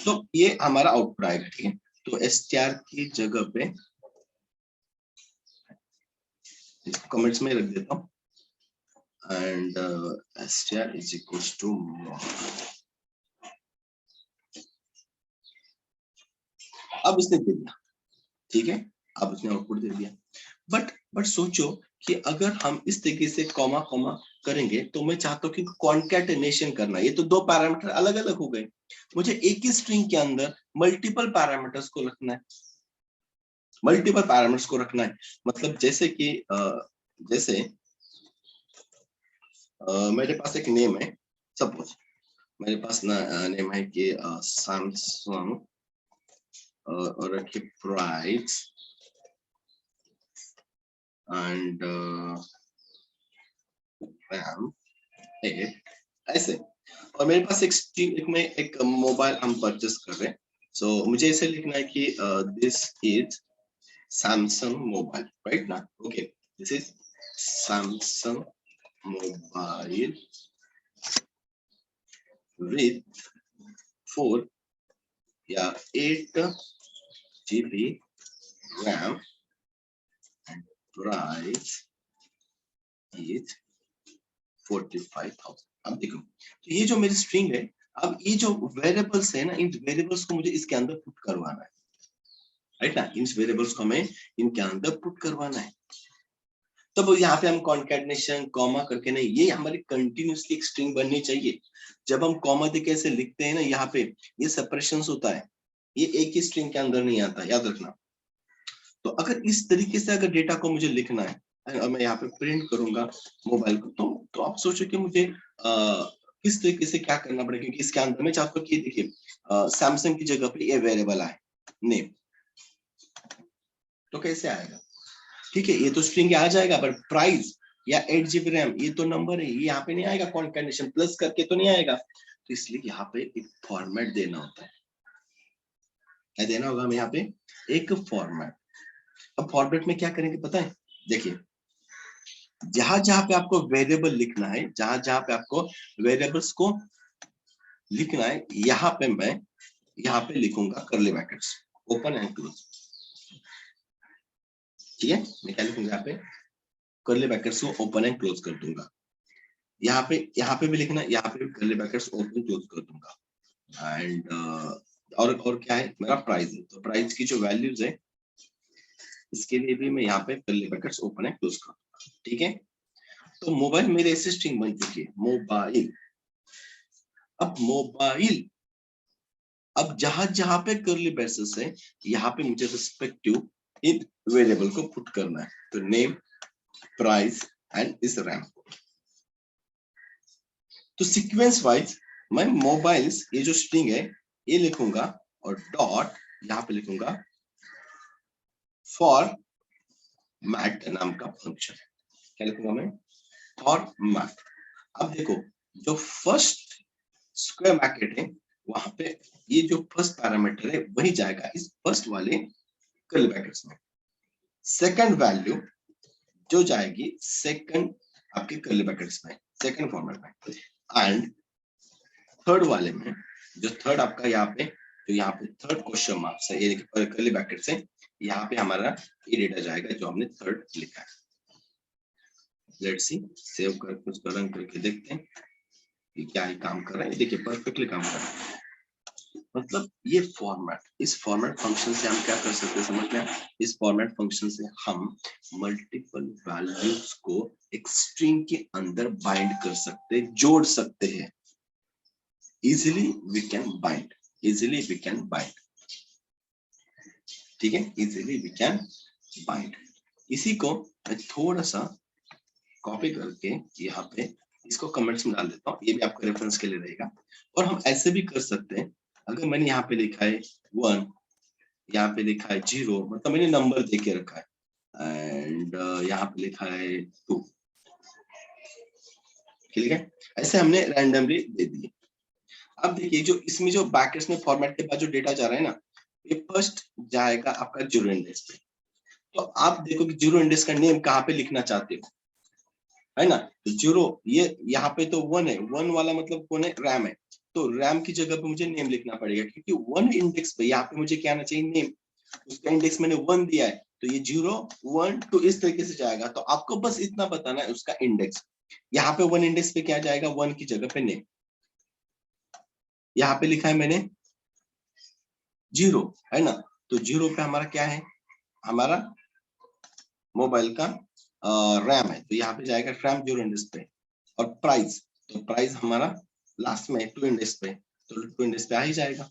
तो ये हमारा आउटपुट आएगा, ठीक है। तो str की जगह पे इसको कमेंट्स में रख देता हूँ, and str is equals to, अब इसने दे दिया, ठीक है, अब उसने आउटपुट दे दिया। बट सोचो कि अगर हम इस तरीके से कॉमा कॉमा करेंगे तो मैं चाहता हूँ कि कॉन्कैटिनेशन करना, ये तो दो पैरामीटर अलग अलग हो गए, मुझे एक ही स्ट्रिंग के अंदर मल्टीपल पैरामीटर्स को रखना है, मल्टीपल पैरामीटर्स को रखना है। मतलब जैसे कि जैसे मेरे पास एक नेम है, सपोज मेरे पास ना नेम है कि सैमसंग और रखिए प्राइस एंड रैम 8 ऐसे। और मेरे पास एक मोबाइल हम परचेस कर रहे हैं, सो मुझे ऐसे लिखना है कि this is Samsung mobile, right ना? Okay, this is Samsung mobile with 4 या 8 GB RAM and price is 45,000। अब देखो, तो ये जो मेरी स्ट्रिंग है, अब ये जो वेरिएबल्स है ना, इन वेरिएबल्स को मुझे इसके अंदर पुट करवाना है, राइट ना? इन वेरिएबल्स को हमें इनके अंदर पुट करवाना है। तब यहाँ पे हम कॉन्कैटिनेशन कॉमा करके नहीं, ये हमारी कंटिन्यूसली एक स्ट्रिंग बननी चाहिए। जब हम कॉमा देके ऐसे लिखते हैं ना, यहाँ पे ये सेपरेशंस होता है, ये एक ही स्ट्रिंग के अंदर नहीं आता, याद रखना। तो अगर इस तरीके से अगर डेटा को मुझे लिखना है और मैं यहाँ पे प्रिंट करूंगा मोबाइल को, तो आप सोचो कि मुझे किस तरीके से क्या करना पड़ेगा, क्योंकि इसके अंदर में चाहता हूँ कि देखिए सैमसंग की जगह पे ये वेरिएबल आए नेम, तो कैसे आएगा? ठीक है, ये तो स्ट्रिंग आ जाएगा, पर प्राइस या 8 GB रैम ये तो नंबर है, ये यहाँ पे नहीं आएगा, कॉन्कैटिनेशन प्लस करके तो नहीं आएगा। तो इसलिए यहाँ पे एक फॉर्मेट देना होता है। क्या देना होगा हमें यहाँ पे? एक फॉर्मेट। अब फॉर्मेट में क्या करेंगे पता है? देखिए, जहां जहां पे आपको वेरिएबल लिखना है, जहां जहां पे आपको वेरिएबल्स को लिखना है, यहाँ पे मैं यहाँ पे लिखूंगा curly brackets open and close. ठीक है, मैं क्या लिखूंगा यहाँ पे? कर्ली ब्रैकेट्स को ओपन एंड क्लोज कर दूंगा। यहाँ पे भी लिखना है, यहाँ पे भी कर्ली ब्रैकेट्स ओपन क्लोज कर दूंगा। एंड और क्या है, मेरा प्राइस है, तो प्राइस की जो वैल्यूज है इसके लिए भी मैं यहाँ पे curly brackets open and close कर दूंगा। ठीक है, तो मोबाइल मेरे ऐसे स्ट्रिंग बन चुकी है, मोबाइल। अब मोबाइल, अब जहां जहां पे कर्ली ब्रेसेस है, यहाँ पे मुझे रिस्पेक्टिव इन वेरिएबल को पुट करना है, तो नेम, प्राइस एंड इस रैम। तो सीक्वेंस वाइज मैं मोबाइल्स, ये जो स्ट्रिंग है ये लिखूंगा, और डॉट यहाँ पे लिखूंगा फॉर मैट नाम का फंक्शन। क्या लिखूंगा मैं? Format. अब देखो, जो फर्स्ट स्क्वायर ब्रैकेट है वहां पे ये जो फर्स्ट पैरामीटर है वही जाएगा इस फर्स्ट वाले कर्ली ब्रैकेट्स में। सेकंड वैल्यू जो जाएगी सेकंड आपके कर्ली ब्रैकेट्स में, सेकंड फॉर्मेट में। एंड थर्ड वाले में, जो थर्ड आपका यहाँ पे, जो यहाँ पे थर्ड क्वेश्चन मार्क है, ये देखिए कर्ली ब्रैकेट से यहाँ पे हमारा ये डेटा जाएगा जो हमने थर्ड लिखा है। लेट्स सी, सेव करके उसका रन करके देखते हैं कि क्या ही काम कर रहा है। देखिए परफेक्टली काम कर रहा है। मतलब ये फॉर्मेट, इस फॉर्मेट फंक्शन से हम क्या कर सकते हैं समझ में? इस फॉर्मेट फंक्शन से हम मल्टीपल वैल्यूज को एक स्ट्रिंग के अंदर बाइंड कर सकते हैं, जोड़ सकते हैं। Easily we can bind, easily we can bind. ठीक है, इजिली वी कैन बाइंड। इसी को मैं थोड़ा सा कॉपी करके यहाँ पे इसको कमेंट्स में डाल देता हूँ, ये भी आपका रेफरेंस के लिए रहेगा। और हम ऐसे भी कर सकते हैं, अगर मैंने यहाँ पे लिखा है 1, यहाँ पे लिखा है 0, मतलब मैंने नंबर दे के रखा है, एंड यहाँ पे लिखा है 2, ठीक है, ऐसे हमने रैंडमली दे दिए। अब देखिए, जो इसमें जो ब्रैकेट्स में फॉर्मेट के बाद जो डेटा जा रहा है ना, ये फर्स्ट जाएगा आपका 0 इंडेक्स पे। तो आप देखो कि 0 इंडेक्स का नेम कहाँ पे लिखना चाहते हो, है ना? तो 0, ये यहाँ पे तो 1 है, 1 वाला मतलब कौन है? रैम है। तो रैम की जगह पे मुझे नेम लिखना पड़ेगा, क्योंकि 1 इंडेक्स पे यहाँ पे मुझे क्या आना चाहिए? नेम। उसका इंडेक्स मैंने 1 दिया है, तो ये 0 1 2 इस तरीके से जाएगा। तो आपको बस इतना बताना है उसका इंडेक्स। यहाँ पे 1 इंडेक्स पे क्या जाएगा? 1 की जगह पे नेम। यहाँ पे लिखा है मैंने 0, है ना? तो 0 पे हमारा क्या है? हमारा मोबाइल का रैम है, तो यहाँ पे जाएगा रैम 0 इंडेक्स पे। और प्राइस, तो प्राइस हमारा लास्ट में 2 इंडेक्स पे, तो 2 इंडेक्स पे आ ही जाएगा।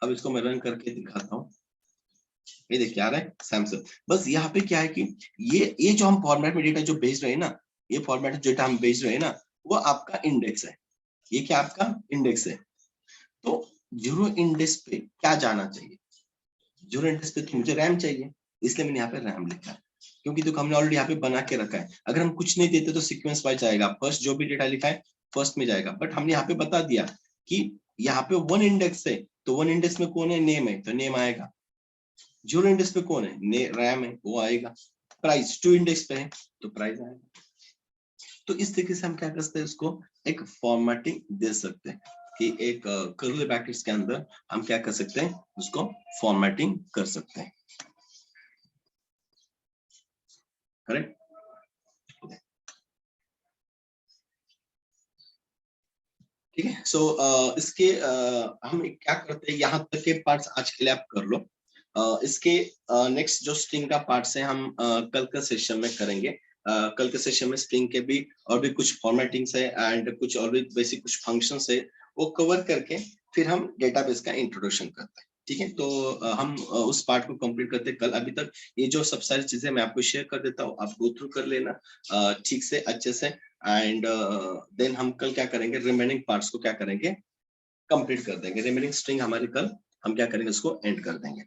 अब इसको मैं रन करके दिखाता हूँ। ये देखिए आ रहा है सैमसंग। बस यहाँ पे क्या है कि ये जो हम फॉर्मेट में डेटा जो भेज रहे हैं ना, ये फॉर्मेट जो डेटा हम भेज रहे हैं ना, वो आपका इंडेक्स है। ये क्या आपका इंडेक्स है। तो जीरो इंडेक्स पे क्या जाना चाहिए, जीरो इंडेक्स पे तो मुझे रैम चाहिए, इसलिए मैंने यहाँ पे रैम लिखा है, क्योंकि देखो हमने ऑलरेडी यहाँ पे बना के रखा है। अगर हम कुछ नहीं देते तो सीक्वेंस वाइज जाएगा, फर्स्ट जो भी डेटा लिखा है फर्स्ट में जाएगा, बट हमने यहाँ पे बता दिया कि यहाँ पे वन इंडेक्स है, तो वन इंडेक्स में कौन है, नेम है, तो नेम आएगा। जीरो इंडेक्स पे कौन है, रैम है, वो आएगा। प्राइस टू इंडेक्स पे है तो प्राइस आएगा। तो इस तरीके से हम क्या कर सकते हैं, इसको एक फॉर्मेटिंग दे सकते हैं कि एक कर्ली ब्रैकेट्स के अंदर हम क्या कर सकते हैं, उसको फॉर्मेटिंग कर सकते हैं। करेक्ट। ठीक है। सो इसके हम क्या करते हैं, यहाँ तक के पार्ट्स आज के लिए आप कर लो। इसके नेक्स्ट जो स्ट्रिंग का पार्ट्स है हम कल के सेशन में करेंगे। कल के सेशन में स्ट्रिंग के भी और भी कुछ फॉर्मेटिंग्स है एंड कुछ और भी बेसिक कुछ फंक्शंस है, वो कवर करके फिर हम डेटाबेस का इंट्रोडक्शन करते हैं। ठीक है। तो हम उस पार्ट को कंप्लीट करते हैं कल। अभी तक ये जो सब सारी चीजें मैं आपको शेयर कर देता हूँ, आप गो थ्रू कर लेना ठीक से अच्छे से, एंड देन हम कल क्या करेंगे, रिमेनिंग पार्ट्स को क्या करेंगे, कंप्लीट कर देंगे। रिमेनिंग स्ट्रिंग हमारी कल हम क्या करेंगे, उसको एंड कर देंगे,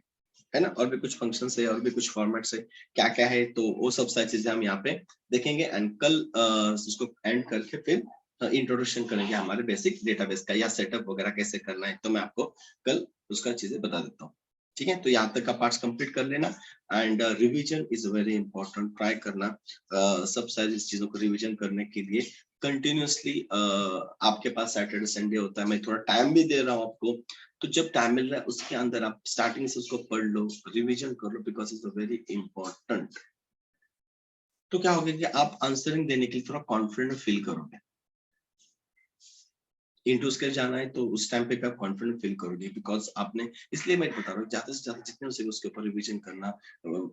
है ना। और भी कुछ फंक्शंस है और भी कुछ फॉर्मेट्स है, क्या क्या है, तो वो सब सारी चीजें हम यहाँ पे देखेंगे एंड कल उसको एंड करके फिर इंट्रोडक्शन करेंगे हमारे बेसिक डेटाबेस का, या सेटअप वगैरह कैसे करना है, तो मैं आपको कल उसका चीजें बता देता हूँ। ठीक है। तो यहाँ तक का पार्ट्स कंप्लीट कर लेना and revision is very important. Try करना सब सारी चीजों को रिवीजन करने के लिए कंटिन्यूअसली। आपके पास सैटरडे संडे होता है, मैं थोड़ा टाइम भी दे रहा हूँ आपको, तो जब टाइम मिल रहा है उसके अंदर आप स्टार्टिंग से उसको पढ़ लो, रिवीजन कर लो, बिकॉज इट्स वेरी इंपॉर्टेंट। तो क्या होगा कि आप आंसरिंग देने के लिए थोड़ा कॉन्फिडेंट फील करोगे। इंटू स्केल जाना है तो उस टाइम पे आप कॉन्फिडेंट फील करोगे, बिकॉज आपने, इसलिए मैं बता रहा हूँ ज्यादा से ज्यादा जितने हो सके उसके ऊपर रिवीजन करना।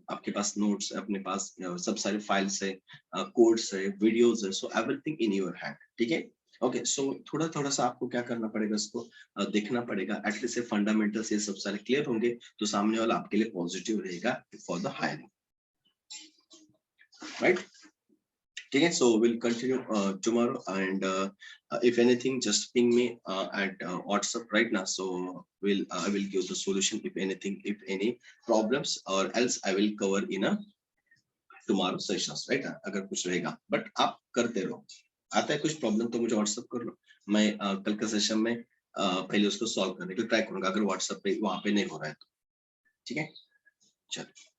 आपके पास नोट्स है, अपने पास सब सारे फाइल्स है, कोड्स है, वीडियोस है, so everything in your hand. ठीक है। ओके। सो थोड़ा थोड़ा सा आपको क्या करना पड़ेगा, इसको देखना पड़ेगा, एटलीस्ट फंडामेंटल्स ये सब सारे क्लियर होंगे तो सामने वाला आपके लिए पॉजिटिव रहेगा फॉर द हायरिंग, राइट। ठीक है। So we'll continue tomorrow, and if anything just ping me at WhatsApp right now, so I will give the solution if anything, if any problems, or else I will cover in a tomorrow sessions, right। अगर कुछ रहेगा, but आप करते रहो, आता है कुछ problem तो मुझे WhatsApp कर लो, मैं कल के सेशन में पहले उसको सॉल्व करने की ट्राई करूंगा, अगर WhatsApp पे वहां पे नहीं हो रहा है तो। ठीक है। चलो।